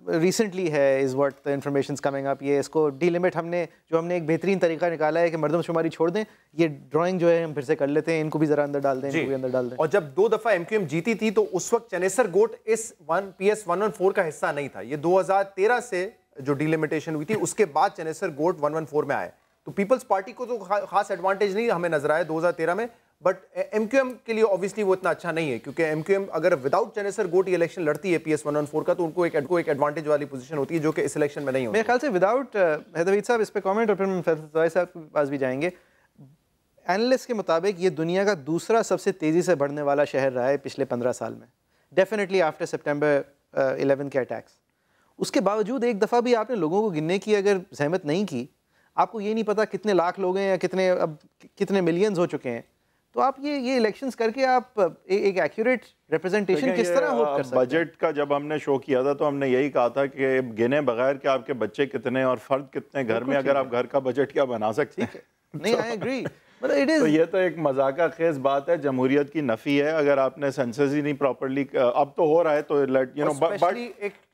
रिसेंटली है, is what the information coming up. ये इसको डीलिमिट हमने एक बेहतरीन तरीका निकाला है कि मर्दमशुमारी छोड़ दें, ये ड्राइंग जो है हम फिर से कर लेते हैं, इनको भी ज़रा अंदर डाल दें, इनको भी अंदर डाल दें। और जब 2 दफ़ा एमक्यूएम जीती थी तो उस वक्त चनेसर गोट इस PS 114 का हिस्सा नहीं था। ये 2013 से जो डिलिमिटेशन हुई थी उसके बाद चनेसर गोट 114 में आए, तो पीपल्स पार्टी को तो खास एडवांटेज नहीं हमें नजर आया 2013 में। बट एमक्यूएम के लिए ऑब्वियसली वो इतना अच्छा नहीं है, क्योंकि एमक्यूएम अगर विदाउट चनेसर गोट ये इलेक्शन लड़ती है PS 114 का, तो उनको एक एडवांटेज वाली पोजीशन होती है जो कि इस इलेक्शन में नहीं होती। मेरे ख्याल से विदाउट हैदर साहब इस पे कमेंट और फिर हम फैसल साहब के पास भी जाएंगे। एनालिस्ट के मुताबिक ये दुनिया का दूसरा सबसे तेज़ी से बढ़ने वाला शहर रहा है पिछले 15 साल में, डेफिनेटली आफ्टर September 11 के अटैक्स। उसके बावजूद एक दफ़ा भी आपने लोगों को गिनने की अगर जहमत नहीं की, आपको ये नहीं पता कितने लाख लोग हैं या कितने मिलियंस हो चुके हैं, तो आप ये इलेक्शंस करके आप एक एक्यूरेट रिप्रेजेंटेशन किस तरह होप कर सकते हैं? बजट का जब हमने शो किया था तो हमने यही कहा था कि गिने बगैर कि आपके बच्चे कितने और फर्द कितने घर में, अगर आप घर का बजट क्या बना सकते हैं। नहीं, आई एग्री। तो ये तो एक मजाका खेज बात है, जमहूरियत की नफ़ी है अगर आपने सेंसस ही नहीं प्रॉपर्ली, अब तो हो रहा है तो let you know,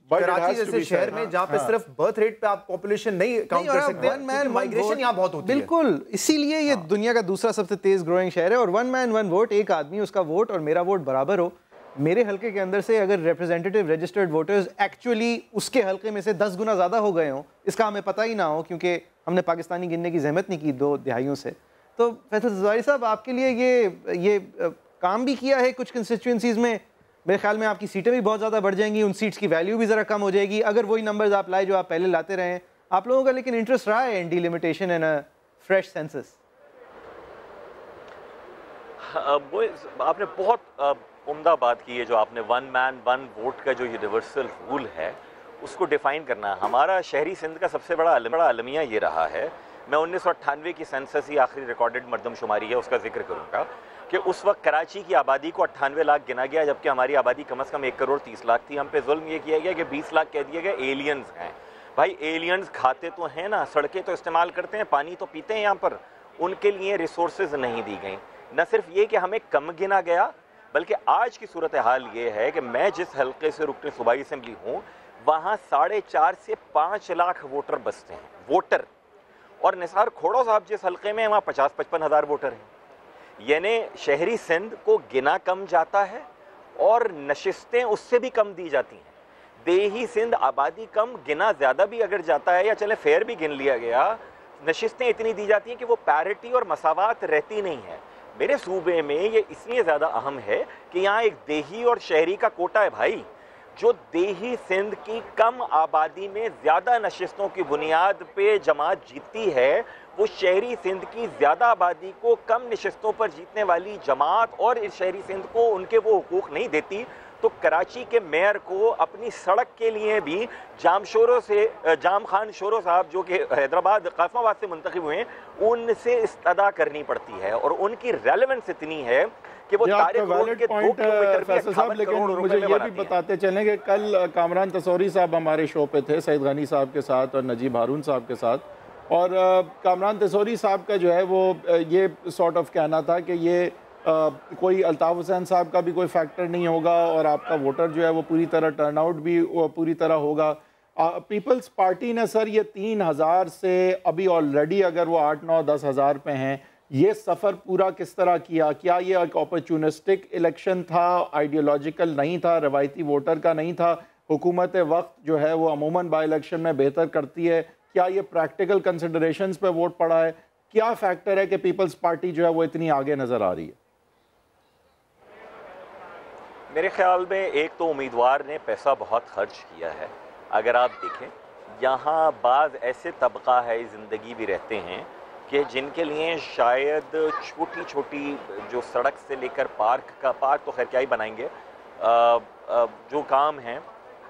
but Karachi जैसे शहर में जहाँ पे सिर्फ बर्थ रेट पे आप पॉपुलेशन नहीं काउंट कर सकते हैं, माइग्रेशन यहाँ बहुत होती है। बिल्कुल, इसीलिए ये दुनिया का दूसरा सबसे तेज ग्रोइंग शहर है। और वन मैन वन वोट, एक आदमी उसका वोट और मेरा वोट बराबर हो। मेरे हलके के अंदर से अगर रिप्रेजेंटेटिव रजिस्टर्ड वोटर्स एक्चुअली उसके हलके में से 10 गुना ज़्यादा हो गए हों, इसका हमें पता ही ना हो क्योंकि हमने पाकिस्तानी गिनने की जहमत नहीं की 2 दहाइयों से। तो फैसल ज़वारी साहब, आपके लिए ये काम भी किया है कुछ कंस्टिट्यूंसीज़ में। मेरे ख्याल में आपकी सीटें भी बहुत ज़्यादा बढ़ जाएंगी, उन सीट्स की वैल्यू भी ज़रा कम हो जाएगी अगर वही नंबर्स आप लाए जो आप पहले लाते रहे हैं। आप लोगों का लेकिन इंटरेस्ट रहा है in delimitation and a fresh census. आपने बहुत उम्दा बात की है जो आपने वन मैन वन वोट का जो यूनिवर्सल रूल है उसको डिफाइन करना। हमारा शहरी सिंध का सबसे बड़ा अलमिया ये रहा है, मैं 1998 की सेंसस ही आखिरी रिकॉर्डेड मरदमशुमारी है उसका जिक्र करूँगा कि उस वक्त कराची की आबादी को 98 लाख गिना गया, जबकि हमारी आबादी कम से कम 1 करोड़ 30 लाख थी। हम पे जुल्म ये किया गया कि 20 लाख कह दिया गया एलियंस हैं। भाई एलियंस खाते तो हैं ना, सड़कें तो इस्तेमाल करते हैं, पानी तो पीते हैं यहाँ पर, उनके लिए रिसोर्सेज नहीं दी गई। न सिर्फ ये कि हमें कम गिना गया, बल्कि आज की सूरत हाल ये है कि मैं जिस हल्के से रुकन सूबाई असम्बली हूँ वहाँ 4.5 से 5 लाख वोटर बसते हैं, वोटर। और निसार खोड़ो साहब जिस हल्के में वहाँ 50-55 हज़ार वोटर हैं। यानी शहरी सिंध को गिना कम जाता है और नशिस्तें उससे भी कम दी जाती हैं। देही सिंध आबादी कम, गिना ज़्यादा भी अगर जाता है या चले फेयर भी गिन लिया गया, नशिस्तें इतनी दी जाती हैं कि वो पैरिटी और मसावात रहती नहीं है। मेरे सूबे में ये इसलिए ज़्यादा अहम है कि यहाँ एक देही और शहरी का कोटा है भाई। जो देही सिंध की कम आबादी में ज़्यादा नशिस्तों की बुनियाद पे जमात जीतती है, वो शहरी सिंध की ज़्यादा आबादी को कम नशिस्तों पर जीतने वाली जमात और इस शहरी सिंध को उनके वो हुकूक नहीं देती। तो कराची के मेयर को अपनी सड़क के लिए भी जाम खान शोरो साहब जो कि हैदराबाद कासमाबाद से मुंतखब हुए हैं, उनसे इस्तदा करनी पड़ती है और उनकी रेलेवेंस इतनी है कि वो फैसल साहब। लेकिन मुझे ये भी बताते चलें कि कल कामरान तसौरी साहब हमारे शो पे थे सईद गनी साहब के साथ और नजीब हारून साहब के साथ, और कामरान तसौरी साहब का जो है वो ये सॉर्ट ऑफ कहना था कि ये कोई अल्ताफ़ हुसैन साहब का भी कोई फैक्टर नहीं होगा और आपका वोटर जो है वो पूरी तरह टर्नआउट भी पूरी तरह होगा। पीपल्स पार्टी ने सर ये 3,000 से अभी ऑलरेडी अगर वो 8-9-10 हज़ार पे हैं, ये सफ़र पूरा किस तरह किया? क्या ये एक अपॉर्चुनिस्टिक इलेक्शन था, आइडियोलॉजिकल नहीं था, रवायती वोटर का नहीं था? हुकूमत वक्त जो है वो अमूमन बाई इलेक्शन में बेहतर करती है, क्या ये प्रैक्टिकल कंसिडरेशंस पे वोट पड़ा है? क्या फैक्टर है कि पीपल्स पार्टी जो है वो इतनी आगे नज़र आ रही है? मेरे ख्याल में एक तो उम्मीदवार ने पैसा बहुत खर्च किया है। अगर आप देखें यहाँ बाज़ ऐसे तबका है ज़िंदगी भी रहते हैं कि जिनके लिए शायद छोटी छोटी जो सड़क से लेकर पार्क तो खैर क्या ही बनाएंगे, जो काम हैं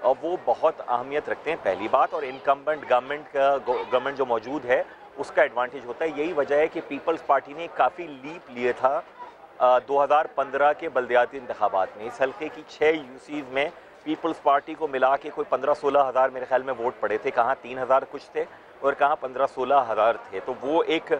वो बहुत अहमियत रखते हैं, पहली बात। और इनकम्बेंट गवर्नमेंट जो मौजूद है उसका एडवांटेज होता है। यही वजह है कि पीपल्स पार्टी ने काफ़ी लीप लिए था 2015 के बल्दियाती इंतखाबात में। इस हल्के की 6 यूसीज़ में पीपल्स पार्टी को मिला के कोई 15-16 हज़ार मेरे ख्याल में वोट पड़े थे, कहाँ 3,000 कुछ थे और कहाँ 15-16 हज़ार थे। तो वो एक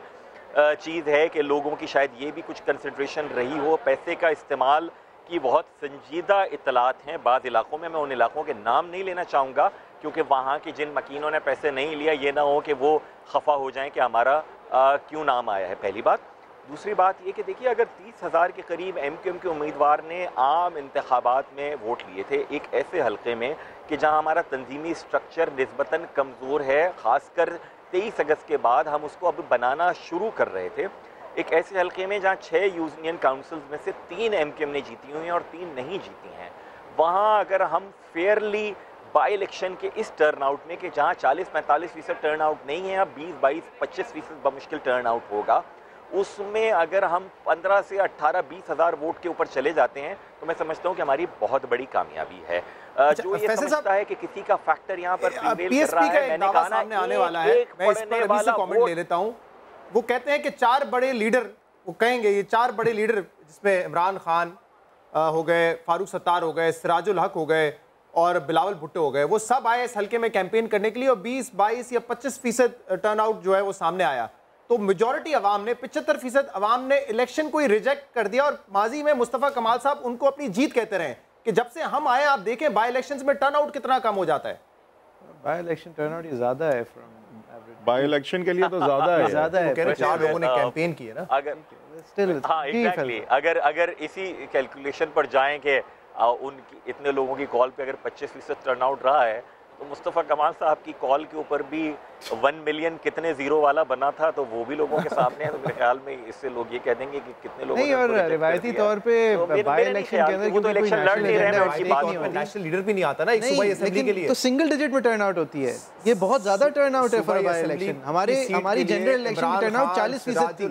चीज़ है कि लोगों की शायद ये भी कुछ कंसंट्रेशन रही हो। पैसे का इस्तेमाल की बहुत संजीदा इतलात हैं बाज़ इलाकों में। मैं उन इलाकों के नाम नहीं लेना चाहूँगा क्योंकि वहाँ के जिन मकीनों ने पैसे नहीं लिया ये ना हो कि वो खफा हो जाएं कि हमारा क्यों नाम आया है, पहली बात। दूसरी बात ये कि देखिए अगर 30,000 के करीब MQM के उम्मीदवार ने आम इंतखाबात में वोट लिए थे एक ऐसे हल्के में कि जहां हमारा तंजीमी स्ट्रक्चर निस्बतन कमज़ोर है, ख़ासकर 23 अगस्त के बाद हम उसको अब बनाना शुरू कर रहे थे, एक ऐसे हल्के में जहां 6 यूनियन काउंसिल्स में से 3 MQM ने जीती हुई हैं और 3 नहीं जीती हैं, वहाँ अगर हम फेयरली बाई इलेक्शन के इस टर्नआउट में कि जहाँ 40-45% टर्नआउट नहीं है, अब 20-22-25% बमुश्किल टर्नआउट होगा, उसमें अगर हम 15 से 18-20 हज़ार वोट के ऊपर चले जाते हैं तो मैं समझता हूँ कि हमारी बहुत बड़ी कामयाबी है। जो ये समझता है कि किसी का फैक्टर यहाँ पर प्रीवेल कर रहा है, मैंने कहा सामने आने वाला है, मैं इस पर अभी से कमेंट ले लेता हूँ। वो कहते हैं कि 4 बड़े लीडर, वो कहेंगे ये 4 बड़े लीडर जिसमें इमरान खान हो गए, फारूक सत्तार हो गए, सिराजुल हक हो गए और बिलावल भुट्टो हो गए, वो सब आए इस हल्के में कैंपेन करने के लिए और 20-22 या 25% टर्नआउट जो है वो सामने आया। तो मेजॉरिटी अवाम ने 75% अवाम ने इलेक्शन को ही रिजेक्ट कर दिया और माजी में मुस्तफ़ा कमाल साहब उनको अपनी जीत कहते रहे कि जब से हम आए आप देखें बाई इलेक्शंस में टर्नआउट कितना कम हो जाता है। बाई इलेक्शन टर्नआउट ज़्यादा है बाई इलेक्शन के लिए तो ज़्यादा है, ज़्यादा है। 4 लोगों ने कैंपेन की है ना। अगर हाँ एग्जैक्टली अगर इसी कैलकुलेशन पर जाएं कि उनकी इतने लोगों की कॉल पे अगर 25% टर्नआउट रहा है तो मुस्तफ़ा कमाल साहब की कॉल के ऊपर भी 1 मिलियन कितने जीरो वाला बना था, तो वो भी लोगों के सामने है। तो मेरे ख्याल में इससे लोग ये कह देंगे कि कितने लोगों नहीं, और रिवायती तौर पे बाई इलेक्शन के अंदर वो तो इलेक्शन लड़ नहीं रहे हैं, उनकी बात में नेशनल लीडर भी नहीं आता ना एक सूबाई असेंबली के लिए, तो सिंगल डिजिट में टर्नआउट होती है। ये बहुत ज्यादा टर्नआउट है फॉर बाई इलेक्शन। हमारी जनरल इलेक्शन की टर्नआउट 40% थी।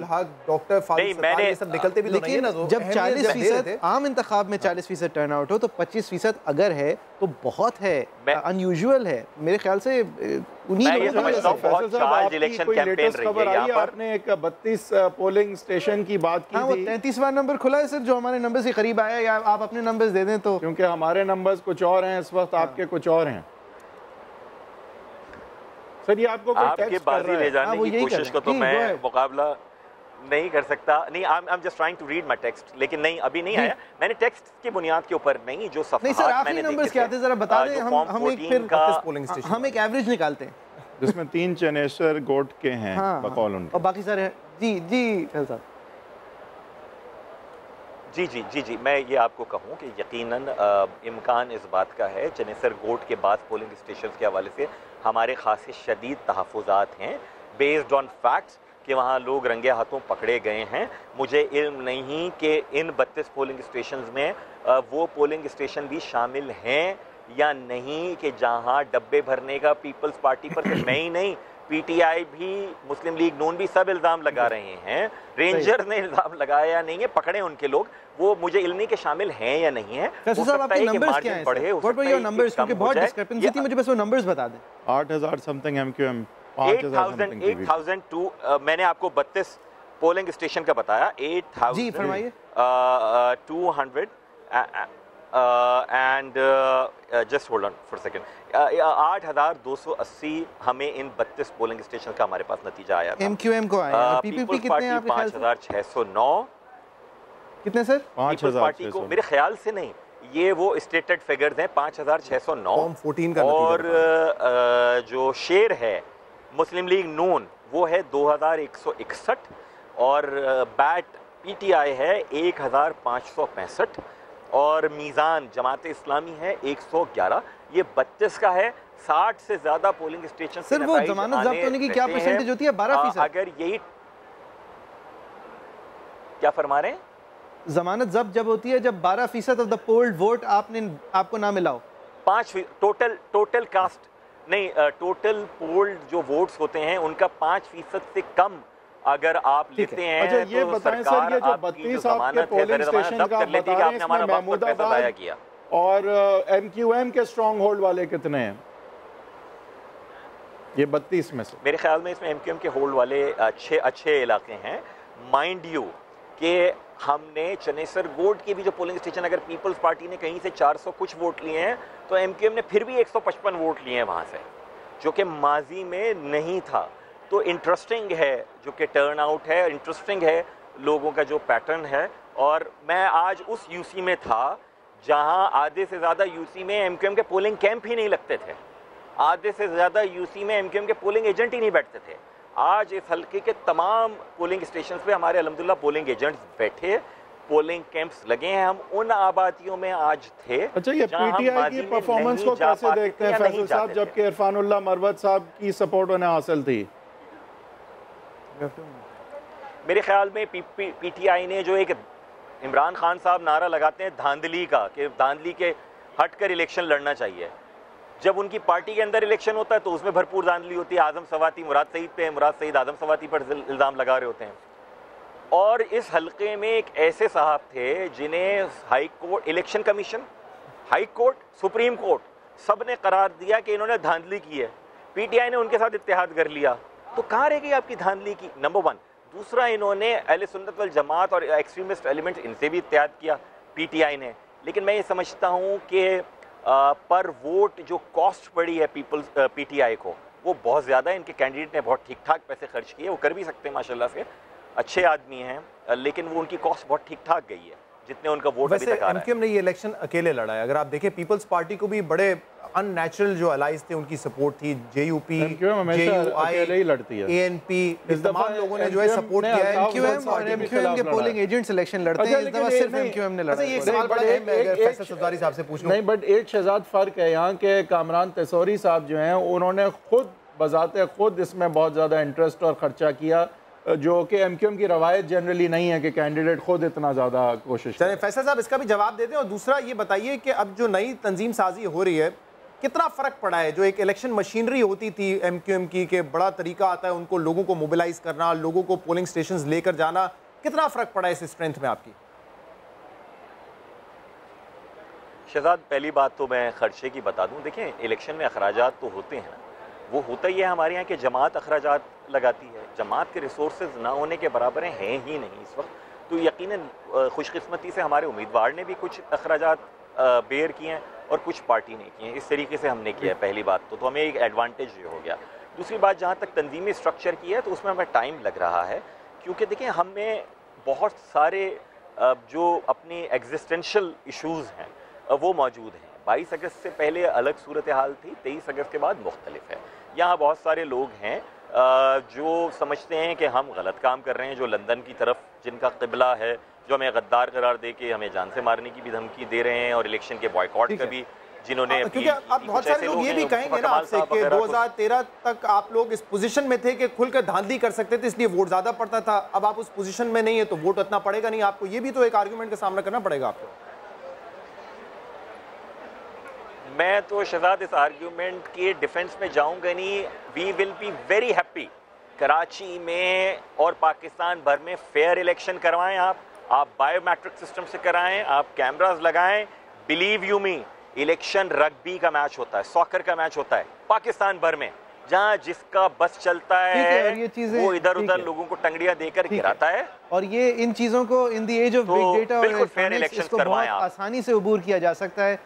डॉक्टर फारूक सब निकलते भी तो नहीं है ना। जब 40% आम इंतखाब में 40% टर्नआउट हो तो 25% अगर है तो बहुत है, अनयूजुअल है। मेरे ख्याल से उन्हीं आपने एक 32 पोलिंग स्टेशन की बात की थी। 33वां नंबर खुला है सर, जो हमारे नंबर से करीब आया, या आप अपने नंबर्स दे दें तो। क्योंकि हमारे नंबर्स कुछ और हैं इस वक्त, आपके कुछ और हैं सर। ये आपको आपके बाजी ले जाने की कोशिश को तो मैं मुकाबला नहीं कर सकता। नहीं, I am just trying to read my text, लेकिन नहीं अभी नहीं आया। मैंने टेक्स्ट की बुनियाद के ऊपर नहीं, जो सफात मैंने नंबर्स क्या थे जरा बता दें, हम एक फिर हम एक एवरेज निकालते हैं जिसमें 3 चनेसर गोट के हैं बकौल उनके, और बाकी सारे जी साहब। जी मैं ये आपको कहूँ कि यकीनन इम्कान इस बात का है, चनेसर गोट के बाद पोलिंग स्टेशन के हवाले से हमारे खासे शदीद तहफ़्फ़ुज़ात हैं बेस्ड ऑन फैक्ट्स कि वहाँ लोग रंगे हाथों पकड़े गए हैं। मुझे इल्म नहीं कि इन 32 पोलिंग स्टेशंस में वो पोलिंग स्टेशन भी शामिल हैं या नहीं कि जहाँ डब्बे भरने का पीपल्स पार्टी पर मैं ही नहीं, पीटीआई भी, मुस्लिम लीग नून भी सब इल्ज़ाम लगा रहे हैं। रेंजर ने इल्ज़ाम लगाया या नहीं है, पकड़े उनके लोग, वो मुझे इल्म नहीं कि शामिल हैं या नहीं है। हो सकता है कि मार्जिन बढ़े, हो सकता है नंबर्स क्योंकि बहुत डिस्क्रिपेंसी थी, मुझे बस वो नंबर्स बता दें। 8000 समथिंग एमक्यूएम 8002 मैंने आपको 32 पोलिंग स्टेशन का बताया। 8000 जी फरमाइए। 200 and just hold on for second, 8280 हमें इन 32 पोलिंग स्टेशन का हमारे पास नतीजा आया था। एमक्यूएम को आया। पीपीपी कितने हैं आपके ख्याल से? 5609। कितने सर? 5000 पार्टी को मेरे ख्याल से नहीं, ये वो स्टेटेड फिगर्स हैं। 5609 14 का और जो शेर है मुस्लिम लीग नून वो है 2161 और बैट पीटीआई है 1565 और मीज़ान जमात इस्लामी है 111। ये 32 का है। 60 से ज़्यादा पोलिंग स्टेशन सर वो जमानत जब्त होने की क्या परसेंटेज होती है? 12%। अगर यही क्या फरमा रहे हैं? जमानत जब्त जब होती है जब 12% ऑफ द पोल्ड वोट आपको ना मिला हो। 5 टोटल कास्ट नहीं, टोटल पोल्ड जो वोट्स होते हैं उनका 5% से कम अगर आप लेते हैं। अच्छा ये तो बताएं सर, ये जो 32 आपके पोलिंग स्टेशन का आप बता रहे हैं इसमें महमूदाबाद और एमक्यूएम के स्ट्रॉन्ग होल्ड वाले कितने हैं? ये 32 में से मेरे ख्याल में इसमें एमक्यूएम के होल्ड वाले अच्छे इलाके हैं। माइंड यू कि हमने चनेसर गोट के भी जो पोलिंग स्टेशन, अगर पीपल्स पार्टी ने कहीं से 400 कुछ वोट लिए हैं तो एमक्यूएम ने फिर भी 155 वोट लिए हैं वहाँ से, जो कि माजी में नहीं था। तो इंटरेस्टिंग है जो कि टर्न आउट है, इंटरेस्टिंग है लोगों का जो पैटर्न है। और मैं आज उस यूसी में था जहां आधे से ज़्यादा यूसी में एमक्यूएम के पोलिंग कैंप ही नहीं लगते थे, आधे से ज़्यादा यूसी में एमक्यूएम के पोलिंग एजेंट ही नहीं बैठते थे। आज इस हल्के के तमाम पोलिंग स्टेशन पे हमारे अल्हम्दुलिल्लाह पोलिंग एजेंट्स बैठे, पोलिंग कैंप्स लगे हैं। हम उन आबादियों में आज थे। अच्छा ये पीटीआई की परफॉर्मेंस को कैसे देखते हैं फैसल साहब, जबकि इरफानुल्लाह मरवत साहब की सपोर्ट उन्हें हासिल थी? मेरे ख्याल में पीटीआई ने जो एक इमरान खान साहब नारा लगाते हैं धांधली का, कि धांधली के हटकर इलेक्शन लड़ना चाहिए, जब उनकी पार्टी के अंदर इलेक्शन होता है तो उसमें भरपूर धांधली होती है। आजम सवाती मुराद सईद पे, मुराद सईद आजम सवाती पर इल्ज़ाम लगा रहे होते हैं। और इस हलके में एक ऐसे साहब थे जिन्हें high court, election commission, high court, supreme court सब ने करार दिया कि इन्होंने धांधली की है। पीटीआई ने उनके साथ इत्तेहाद कर लिया, तो कहाँ रह गई आपकी धांधली की? नंबर 1। दूसरा, इन्होंने अहले सुन्नत वल जमात और एक्सट्रीमिस्ट एलिमेंट्स, इनसे भी इत्तेहाद किया पीटीआई ने। लेकिन मैं ये समझता हूँ कि पर वोट जो कॉस्ट पड़ी है पीटीआई को, वो बहुत ज़्यादा है। इनके कैंडिडेट ने बहुत ठीक ठाक पैसे खर्च किए, वो कर भी सकते हैं माशाल्लाह से, अच्छे आदमी हैं, लेकिन वो उनकी कॉस्ट बहुत ठीक ठाक गई है जितने उनका वोट अभी तक आ रहा है। एमक्यूएम ने ये इलेक्शन अकेले लड़ा है। अगर आप देखें पीपल्स पार्टी को भी बड़े अननेचुरल जो अलाइज थे उनकी सपोर्ट थी, जेयूपी, अकेले ही लड़ती है, एएनपी, इस तमाम लोगों ने जो है सपोर्ट किया है। एमक्यूएम और एमक्यूएम के पोलिंग एजेंट्स इलेक्शन लड़ते हैं, इस दफा सिर्फ एमक्यूएम ने लड़ा। ये सवाल बड़ा अहम है, अगर फैसल सफदारी साहब से पूछ लूं। नहीं, बट एक शहजाद फर्क है यहाँ के कामरान तेसौरी साहब जो हैं उन्होंने खुद बजाते खुद इसमें बहुत ज़्यादा इंटरेस्ट और ख़र्चा किया, जो कि एमक्यूएम की रवायत जनरली नहीं है कि कैंडिडेट खुद इतना ज़्यादा कोशिश करें। फैसल साहब इसका भी जवाब देते हैं। और दूसरा ये बताइए कि अब जो नई तंजीम साजी हो रही है, कितना फ़र्क पड़ा है? जो एक इलेक्शन मशीनरी होती थी एमक्यूएम की, कि बड़ा तरीका आता है उनको लोगों को मोबिलाइज करना, लोगों को पोलिंग स्टेशंस लेकर जाना, कितना फ़र्क पड़ा है इस स्ट्रेंथ में आपकी? शहजाद, पहली बात तो मैं खर्चे की बता दूं। देखें, इलेक्शन में अखराजात तो होते हैं ना, वो होता ही है हमारे यहाँ कि जमात अखराजात लगाती है। जमात के रिसोर्सेज ना होने के बराबर हैं ही नहीं इस वक्त। तो यकीनन खुशकिस्मती से हमारे उम्मीदवार ने भी कुछ अखराजात बेयर किए हैं और कुछ पार्टी ने किए हैं। इस तरीके से हमने किया है, पहली बात तो हमें एक एडवांटेज ये हो गया। दूसरी बात, जहाँ तक तंजीमी स्ट्रक्चर की है तो उसमें हमें टाइम लग रहा है, क्योंकि देखिए हमें बहुत सारे जो अपनी एग्जिस्टेंशियल इशूज़ हैं वो मौजूद हैं। 22 अगस्त से पहले अलग सूरत हाल थी, 23 अगस्त के बाद मुख्तलिफ है। यहाँ बहुत सारे लोग हैं जो समझते हैं कि हम गलत काम कर रहे हैं, जो लंदन की तरफ जिनका क़िबला है, जो हमें गद्दार करार दे के हमें जान से मारने की भी धमकी दे रहे हैं, और इलेक्शन के बॉयकॉट का भी जिन्होंने, क्योंकि अब बहुत सारे लोग ये भी कहेंगे ना आपसे कि 2013 तक आप लोग इस पोजीशन में थे कि खुलकर धांधली कर सकते थे, इसलिए वोट ज़्यादा पड़ता था। अब आप उस पोजीशन में नहीं है तो वोट उतना पड़ेगा नहीं आपको। ये भी तो एक आर्गूमेंट का सामना करना पड़ेगा आपको। मैं तो शहजाद इस आर्ग्यूमेंट के डिफेंस में जाऊंगा नहीं। We will be very happy Karachi में और पाकिस्तान भर में फेयर इलेक्शन करवाएं। आप बायोमेट्रिक सिस्टम से कराएं, आप कैमरास लगाएं। Believe you me, election rugby का मैच होता है, सॉकर का मैच होता है पाकिस्तान भर में, जहां जिसका बस चलता है वो इधर उधर लोगों को टंगड़ियां देकर गिराता है। और ये इन चीज़ों को इन दी एज ऑफ बिग डेटा और फेयर इलेक्शन करवाएं आप। आसानी से अबूर किया जा सकता है।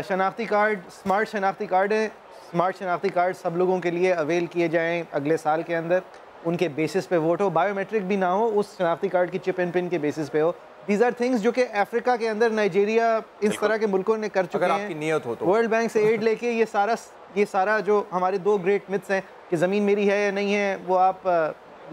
शनाख्ती कार्ड, स्मार्ट शनाख्ती कार्ड है, स्मार्ट शनाख्ती कार्ड सब लोगों के लिए अवेल किए जाएं अगले साल के अंदर, उनके बेसिस पे वोट हो, बायोमेट्रिक भी ना हो, उस शनाख्ती कार्ड की चिप एंड पिन के बेसिस पे हो। दीज आर थिंग्स जो कि अफ्रीका के अंदर नाइजीरिया, इस तरह के मुल्कों ने कर चुके हैं। नियत हो तो वर्ल्ड बैंक से एड लेके ये सारा जो हमारे दो ग्रेट मिथ्स हैं कि ज़मीन मेरी है या नहीं है, वो आप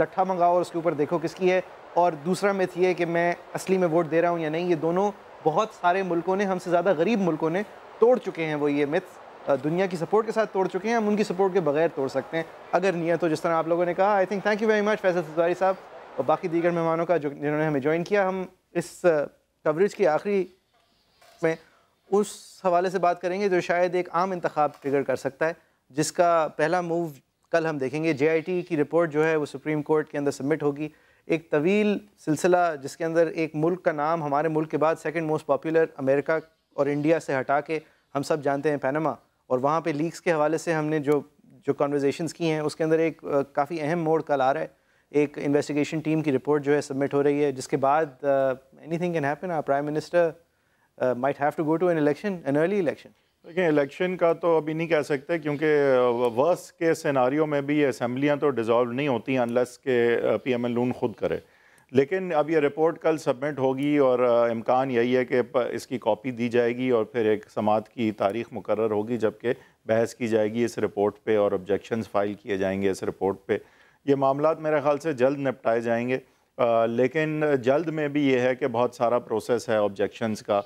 लट्ठा मंगाओ और उसके ऊपर देखो किसकी है, और दूसरा मिथ ये कि मैं असली में वोट दे रहा हूँ या नहीं, ये दोनों बहुत सारे मुल्कों ने, हमसे ज़्यादा गरीब मुल्कों ने तोड़ चुके हैं। वो ये मिथ्स दुनिया की सपोर्ट के साथ तोड़ चुके हैं, हम उनकी सपोर्ट के बगैर तोड़ सकते हैं अगर नियत हो, जिस तरह आप लोगों ने कहा। I think thank you very much Faisal Safdari sahab और बाकी दीगर मेहमानों का जिन्होंने हमें ज्वाइन किया। हम इस कवरेज की आखिरी में उस हवाले से बात करेंगे जो शायद एक आम इंतखाब ट्रिगर कर सकता है, जिसका पहला मूव कल हम देखेंगे। JIT की रिपोर्ट जो है वो सुप्रीम कोर्ट के अंदर सबमिट होगी। एक तवील सिलसिला जिसके अंदर एक मुल्क का नाम हमारे मुल्क के बाद सेकंड मोस्ट पॉपुलर अमेरिका और इंडिया से हटा के हम सब जानते हैं पनामा, और वहाँ पे लीक्स के हवाले से हमने जो कन्वर्सेशंस की हैं उसके अंदर एक काफ़ी अहम मोड़ कल आ रहा है। एक इन्वेस्टिगेशन टीम की रिपोर्ट जो है सबमिट हो रही है, जिसके बाद anything can happen. Prime minister might have to go to an election, an early election. देखिए, इलेक्शन का तो अभी नहीं कह सकते, क्योंकि वर्स्ट के सिनारियो में भी ये असम्बलियाँ तो डिज़ोल्व नहीं होती अनलेस के PML नून खुद करे। लेकिन अब ये रिपोर्ट कल सबमिट होगी और इम्कान यही है कि इसकी कॉपी दी जाएगी और फिर एक समात की तारीख मुकर्रर होगी जबकि बहस की जाएगी इस रिपोर्ट पे और ऑब्जेक्शंस फाइल किए जाएंगे इस रिपोर्ट पे। ये मामलात मेरे ख़्याल से जल्द निपटाए जाएंगे, लेकिन जल्द में भी ये है कि बहुत सारा प्रोसेस है ऑब्जेक्शंस का।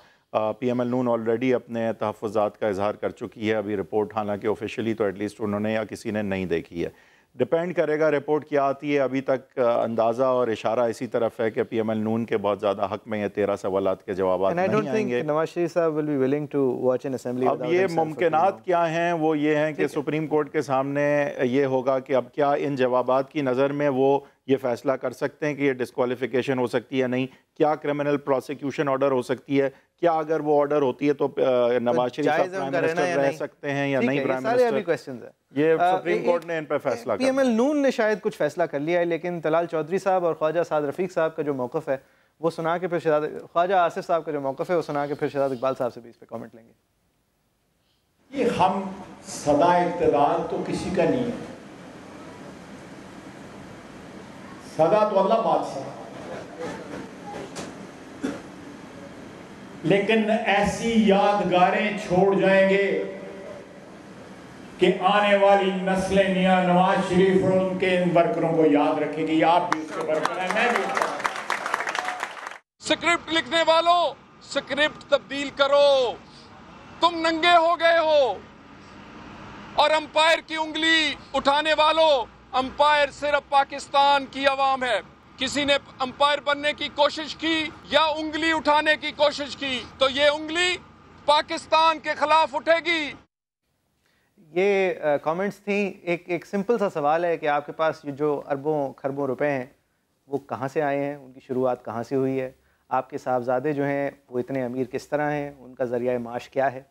PML नून ऑलरेडी अपने तहफ़्फ़ुज़ात का इजहार कर चुकी है। अभी रिपोर्ट हालांकि ऑफिशियली तो एटलीस्ट उन्होंने या किसी ने नहीं देखी है। डिपेंड करेगा रिपोर्ट क्या आती है। अभी तक अंदाज़ा और इशारा इसी तरफ है कि PML नून के बहुत ज़्यादा हक में ये 13 सवालात के जवाब नहीं आएंगे। नवाज शरीफ साहब will be willing to watch an assembly. अब ये मुमकिनात क्या हैं, वो ये हैं कि सुप्रीम कोर्ट के सामने ये होगा कि अब क्या इन जवाबात की नज़र में वो ये फैसला कर सकते हैं कि ये डिस्क्वालिफिकेशन हो सकती है नहीं, क्या क्रिमिनल प्रोसिक्यूशन ऑर्डर हो सकती है, क्या अगर वो ऑर्डर होती है तो नवाज शरीफ साहब प्राइम मिनिस्टर रह सकते हैं या नहीं प्राइम मिनिस्टर। ये सुप्रीम कोर्ट ने इन पर फैसला किया। PML नून ने शायद कुछ फैसला कर लिया है, लेकिन तलाल चौधरी साहब और ख्वाजा साद रफीक साहब का जो मौक़िफ़ है वो सुना के फिर ख्वाजा आसिफ साहब का जो मौक़िफ़ है वो सुना के फिर शहजाद इकबाल साहब से भी इस पर कमेंट लेंगे। ये हम सदा इक़्तिदार तो किसी का नहीं है, सदा तो अल्लाह बादशाह, लेकिन ऐसी यादगारें छोड़ जाएंगे कि आने वाली नस्लें मियां नवाज शरीफ और उनके इन वर्करों को याद रखेगी। आप भी उसके वर्कर हैं, मैं भी उसका। स्क्रिप्ट लिखने वालों, स्क्रिप्ट तब्दील करो। तुम नंगे हो गए हो और अंपायर की उंगली उठाने वालों, अंपायर सिर्फ पाकिस्तान की आवाम है। किसी ने अंपायर बनने की कोशिश की या उंगली उठाने की कोशिश की तो ये उंगली पाकिस्तान के खिलाफ उठेगी। ये कमेंट्स थी। एक सिंपल सा सवाल है कि आपके पास ये जो अरबों खरबों रुपए हैं वो कहाँ से आए हैं, उनकी शुरुआत कहाँ से हुई है, आपके साहबजादे जो हैं वो इतने अमीर किस तरह हैं, उनका ज़रिया माश क्या है।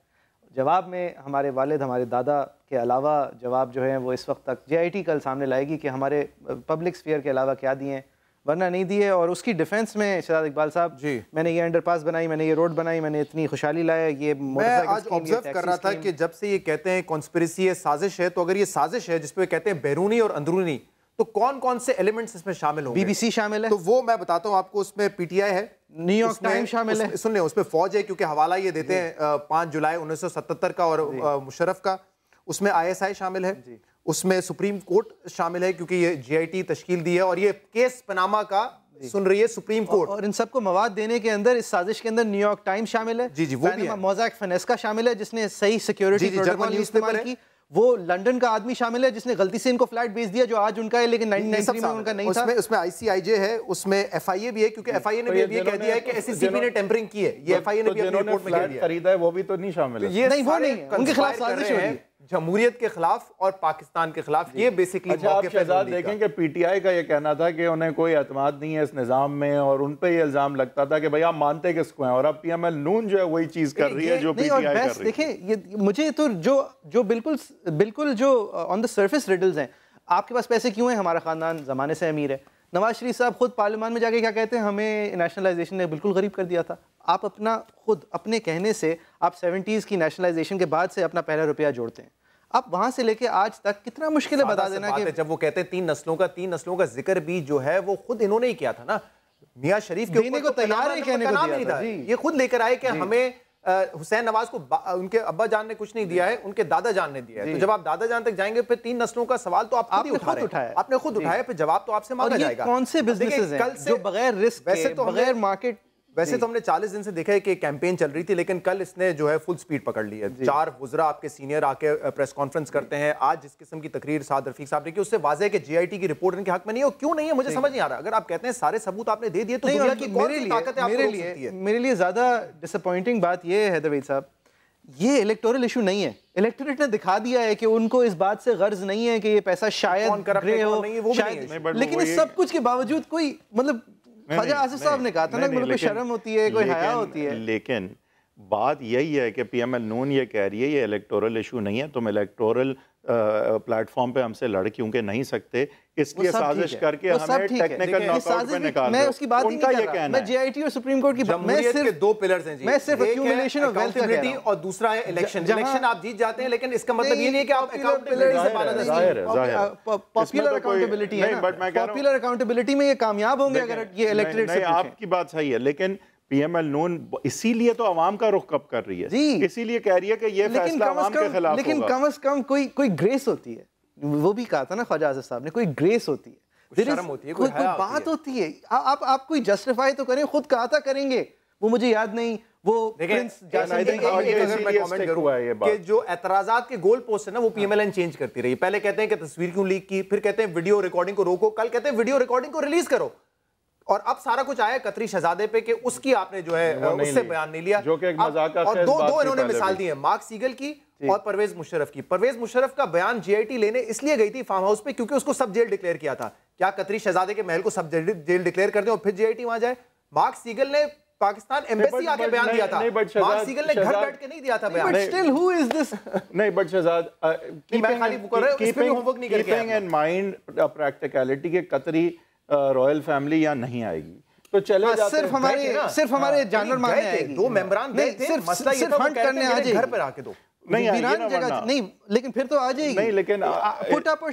जवाब में हमारे वालिद, हमारे दादा के अलावा जवाब जो है वो इस वक्त तक JIT कल सामने लाएगी कि हमारे पब्लिक स्फीयर के अलावा क्या दिए हैं, वरना नहीं दिए। और उसकी डिफेंस में शहजाद इकबाल साहब जी, मैंने ये अंडरपास बनाई, मैंने ये रोड बनाई, मैंने इतनी खुशहाली लाया। ये मैं आज ऑब्जर्व कर रहा था कि जब से ये कहते हैं कॉन्स्पिरेसी है, साजिश है, तो अगर ये साजिश है जिसपे कहते हैं बैरूनी और अंदरूनी, तो कौन कौन से एलिमेंट्स इसमें शामिल होंगे? BBC शामिल है, तो वो मैं बताता हूँ आपको। उसमें PTI है, न्यूयॉर्क टाइम्स शामिल है, सुन लें, उसमें फौज है क्योंकि हवाला ये देते हैं 5 जुलाई 1977 का और मुशर्रफ का। उसमें ISI शामिल है, उसमें सुप्रीम कोर्ट शामिल है क्योंकि ये JIT तश्कील दी है, और ये केस पनामा का सुन रही है सुप्रीम कोर्ट। और इन सबको मवाद देने के अंदर, इस साजिश के अंदर न्यूयॉर्क टाइम्स शामिल है, जी जी वो भी है, मोज़ैक फिनेस्का शामिल है जिसने सही सिक्योरिटी प्रोटोकॉल इस्तेमाल की, वो लंदन का आदमी शामिल है जिसने गलती से इनको फ्लैट बेच दिया जो आज उनका है लेकिन 1993 में उनका नहीं था। उसमें ICIJ है, उसमें FIA भी है क्योंकि FIA ने भी ये कह दिया है कि SCCP ने टेम्परिंग की है। ये FIA ने भी अपनी रिपोर्ट में कह दिया खरीदा है, वो भी तो नहीं शामिल है। ये नहीं, वो नहीं है, उनके खिलाफ साजिश हो रही है, जमहूरियत के खिलाफ और पाकिस्तान के खिलाफ। ये बेसिकली अच्छा, आप शहजाद देखें कि PTI का ये कहना था कि उन्हें कोई एतमाद नहीं है इस निज़ाम में, और उन पे ये इल्ज़ाम लगता था कि भाई आप मानते किसको हैं, और अब PML नून जो है वही चीज़ कर रही है जो PTI कर रही है। देखें, ये मुझे तो जो बिल्कुल जो ऑन द सरफेस रिडल्स हैं, आपके पास पैसे क्यों हैं, हमारा ख़ानदान ज़माने से अमीर है। नवाज शरीफ साहब खुद पार्लियामान में जाके क्या कहते हैं, हमें नेशनलाइजेशन ने बिल्कुल गरीब कर दिया था। आप अपने कहने से आप 70s की नेशनलाइजेशन के बाद से अपना पहला रुपया जोड़ते हैं, आप वहां से लेके आज तक कितना मुश्किल है बता देना कि जब वो कहते हैं 3 नस्लों का जिक्र भी जो है वो खुद इन्होंने ही किया था ना, मियां शरीफ के ऊपर को तैयार है कहने को दिया था। ये खुद लेकर आए कि हमें हुसैन नवाज को उनके अब्बा जान ने कुछ नहीं दिया है, उनके दादा जान ने दिया है। तो जब आप दादा जान तक जाएंगे फिर 3 नस्लों का सवाल तो आप खुद उठाया, आपने खुद उठाया, फिर जवाब तो आपसे मांगा जाएगा। कौन से बिजनेसेस हैं जो बगैर रिस्क के, बगैर मार्केट, वैसे तो हमने 40 दिन से देखा है कि कैंपेन चल रही थी, लेकिन कल इसने जो है फुल स्पीड पकड़ ली है। 4 वुज़रा आपके सीनियर आके प्रेस कॉन्फ्रेंस करते हैं। आज जिस किस्म की तकरीर साद रफीक साहब ने की, उससे वाज़ेह है कि JIT की रिपोर्ट इनके हक में नहीं है। क्यों नहीं है मुझे समझ नहीं आ रहा। अगर आप कहते हैं सारे सबूत आपने दे दिए तो दुनिया की कौन सी ताकत है आपको रोक सकती है? मेरे लिए ज्यादा डिसअपॉइंटिंग बात यह है हैदर वहीद साहब, ये इलेक्टोरल इशू नहीं है। इलेक्टोरेट ने दिखा दिया है कि उनको इस बात से गर्ज नहीं है कि ये पैसा शायद ग्रे हो, लेकिन इस सब कुछ के बावजूद कोई मतलब ख्वाजा आसिफ साहब ने कहा था ना, कोई शर्म होती है, कोई हया होती है। लेकिन बात यही है कि PML नून ये कह रही है ये इलेक्टोरल इशू नहीं है, तुम इलेक्टोरल प्लेटफॉर्म पे हमसे लड़ क्योंकि नहीं सकते, इसलिए साजिश करके हमें टेक्निकल नॉकआउट में निकाल दो। मैं उसकी बात नहीं कर रहा, मैं JIT और सुप्रीम कोर्ट की मैं सिर्फ 2 पिलर्स हैं जी, मैं सिर्फ एक्यूमुलेशन ऑफ वेल्थ अकाउंटेबिलिटी और दूसरा है इलेक्शन। इलेक्शन आप जीत जाते हैं लेकिन इसका मतलब ये नहीं है कि आप अकाउंटेबिलिटी से बाहर नहीं। पॉपुलर अकाउंटेबिलिटी है, पॉपुलर अकाउंटेबिलिटी में ये कामयाब होंगे अगर ये इलेक्टोरेट से। आपकी बात सही है, लेकिन PML नून इसीलिए तो अवाम का रुख कब कर रही है, इसीलिए कह रही है कि ये फैसला अवाम के खिलाफ होगा। लेकिन कम से कम कोई ग्रेस होती है, वो भी कहा था ना ख्वाजा आसिफ साहब ने, कोई ग्रेस होती है, शर्म होती है, कोई बात होती है। आप कोई जस्टिफाई तो करें, खुद कहा था करेंगे, वो मुझे याद नहीं, वो प्रिंस अगर मैं कमेंट करूं कि जो एतराजात के गोल पोस्ट है ना वो PMLN चेंज करती रही। पहले कहते हैं कि तस्वीर क्यों लीक की, फिर कहते हैं वीडियो रिकॉर्डिंग को रोको, कल कहते हैं वीडियो रिकॉर्डिंग को रिलीज करो, और अब सारा कुछ आया कतरी शहजादे पे कि उसकी आपने जो है उससे बयान नहीं लिया, जो कि एक मजाक का और दो इन्होंने मिसाल दी है, मार्क सीगल की और परवेज मुशर्रफ की। परवेज मुशर्रफ का बयान JIT लेने इसलिए गई थी फार्म हाउस पे क्योंकि उसको सब जेल डिक्लेयर किया था। क्या कतरी शहजादे के महल को सब जेल डिक्लेयर कर दें और फिर JIT वहां जाए? मार्क सीगल ने पाकिस्तान एम्बेसी आके बयान दिया था, मार्क सीगल ने घर बैठ के नहीं दिया था बयान। Still who is this? नहीं बट शहजाद, मैं खाली कर रहा हूं, इस पे भी होमवर्क नहीं करके कीपिंग इन माइंड प्रैक्टिकलिटी के कतरी रॉयल फैमिली यहां नहीं आएगी तो चले जाते सिर्फ हमारे जानवर मारने आएगी। 2 मेंबरान गए थे, मसला ये था वो कहते हैं घर पर आके दो नहीं, जगह नहीं, लेकिन फिर तो आ जाएगी। नहीं लेकिन पुट अप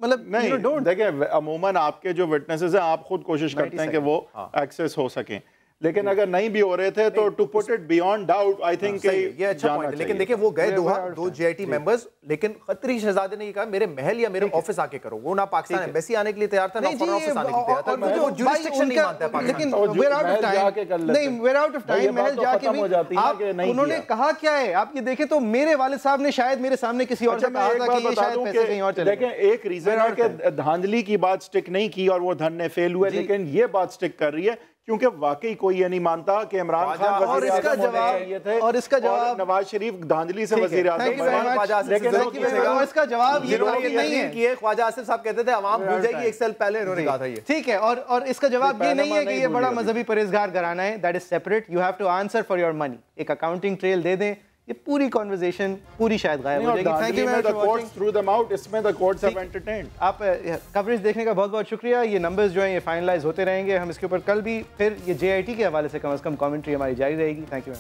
मतलब नहीं, देखिए अमूमन आपके जो विटनेसेस हैं आप खुद कोशिश करते हैं कि वो एक्सेस हो सकें, लेकिन अगर नहीं भी हो रहे थे तो to put it beyond doubt I think ये अच्छा पॉइंट है। लेकिन देखिए वो गए दो जेआईटी मेंबर्स, लेकिन खतरी शहजादे ने ये कहा मेरे महल या मेरे ऑफिस आके करो। वो ना पाकिस्तान एम्बेसी आने के लिए तैयार था, ना फॉरेन ऑफिस आने के लिए तैयार था, वो जुरिस्डिक्शन नहीं मानता है पाकिस्तान। लेकिन वेयर आउट ऑफ टाइम, नहीं वेयर आउट ऑफ टाइम, महल जाके भी उन्होंने कहा क्या है आप ये देखें तो मेरे वालिद साहब ने शायद मेरे सामने किसी और से कहा था कि ये शायद पैसे कहीं और चले। देखें एक रीजन है कि धांधली की बात स्टिक नहीं की और वो धरने फेल हुए, लेकिन ये बात स्टिक कर रही है क्योंकि वाकई कोई ये नहीं मानता कि इमरान खान और इसका जवाब नवाज शरीफ धांधली से वजीर आज़म, लेकिन इसका जवाब ये नहीं है कि ख्वाजा आसिफ साहब कहते थे आवाम भूल जाएगी, एक साल पहले इन्होंने कहा था ये। ठीक है, और इसका जवाब ये नहीं है कि ये बड़ा मजहबी परहेजगार घराना है, that is separate, you have to answer for your money. एक अकाउंटिंग ट्रेल दे दें, ये पूरी कॉन्वर्सेशन पूरी शायद गायब हो जाएगी। Thank you very much for watching. Through them out, इसमें द कोर्ट्स हैव एंटरटेन्ड। आप कवरेज देखने का बहुत बहुत शुक्रिया। ये नंबर्स जो हैं ये फाइनलाइज होते रहेंगे, हम इसके ऊपर कल भी फिर ये जेआईटी के हवाले से कम कमेंट्री हमारी जारी रहेगी। Thank you.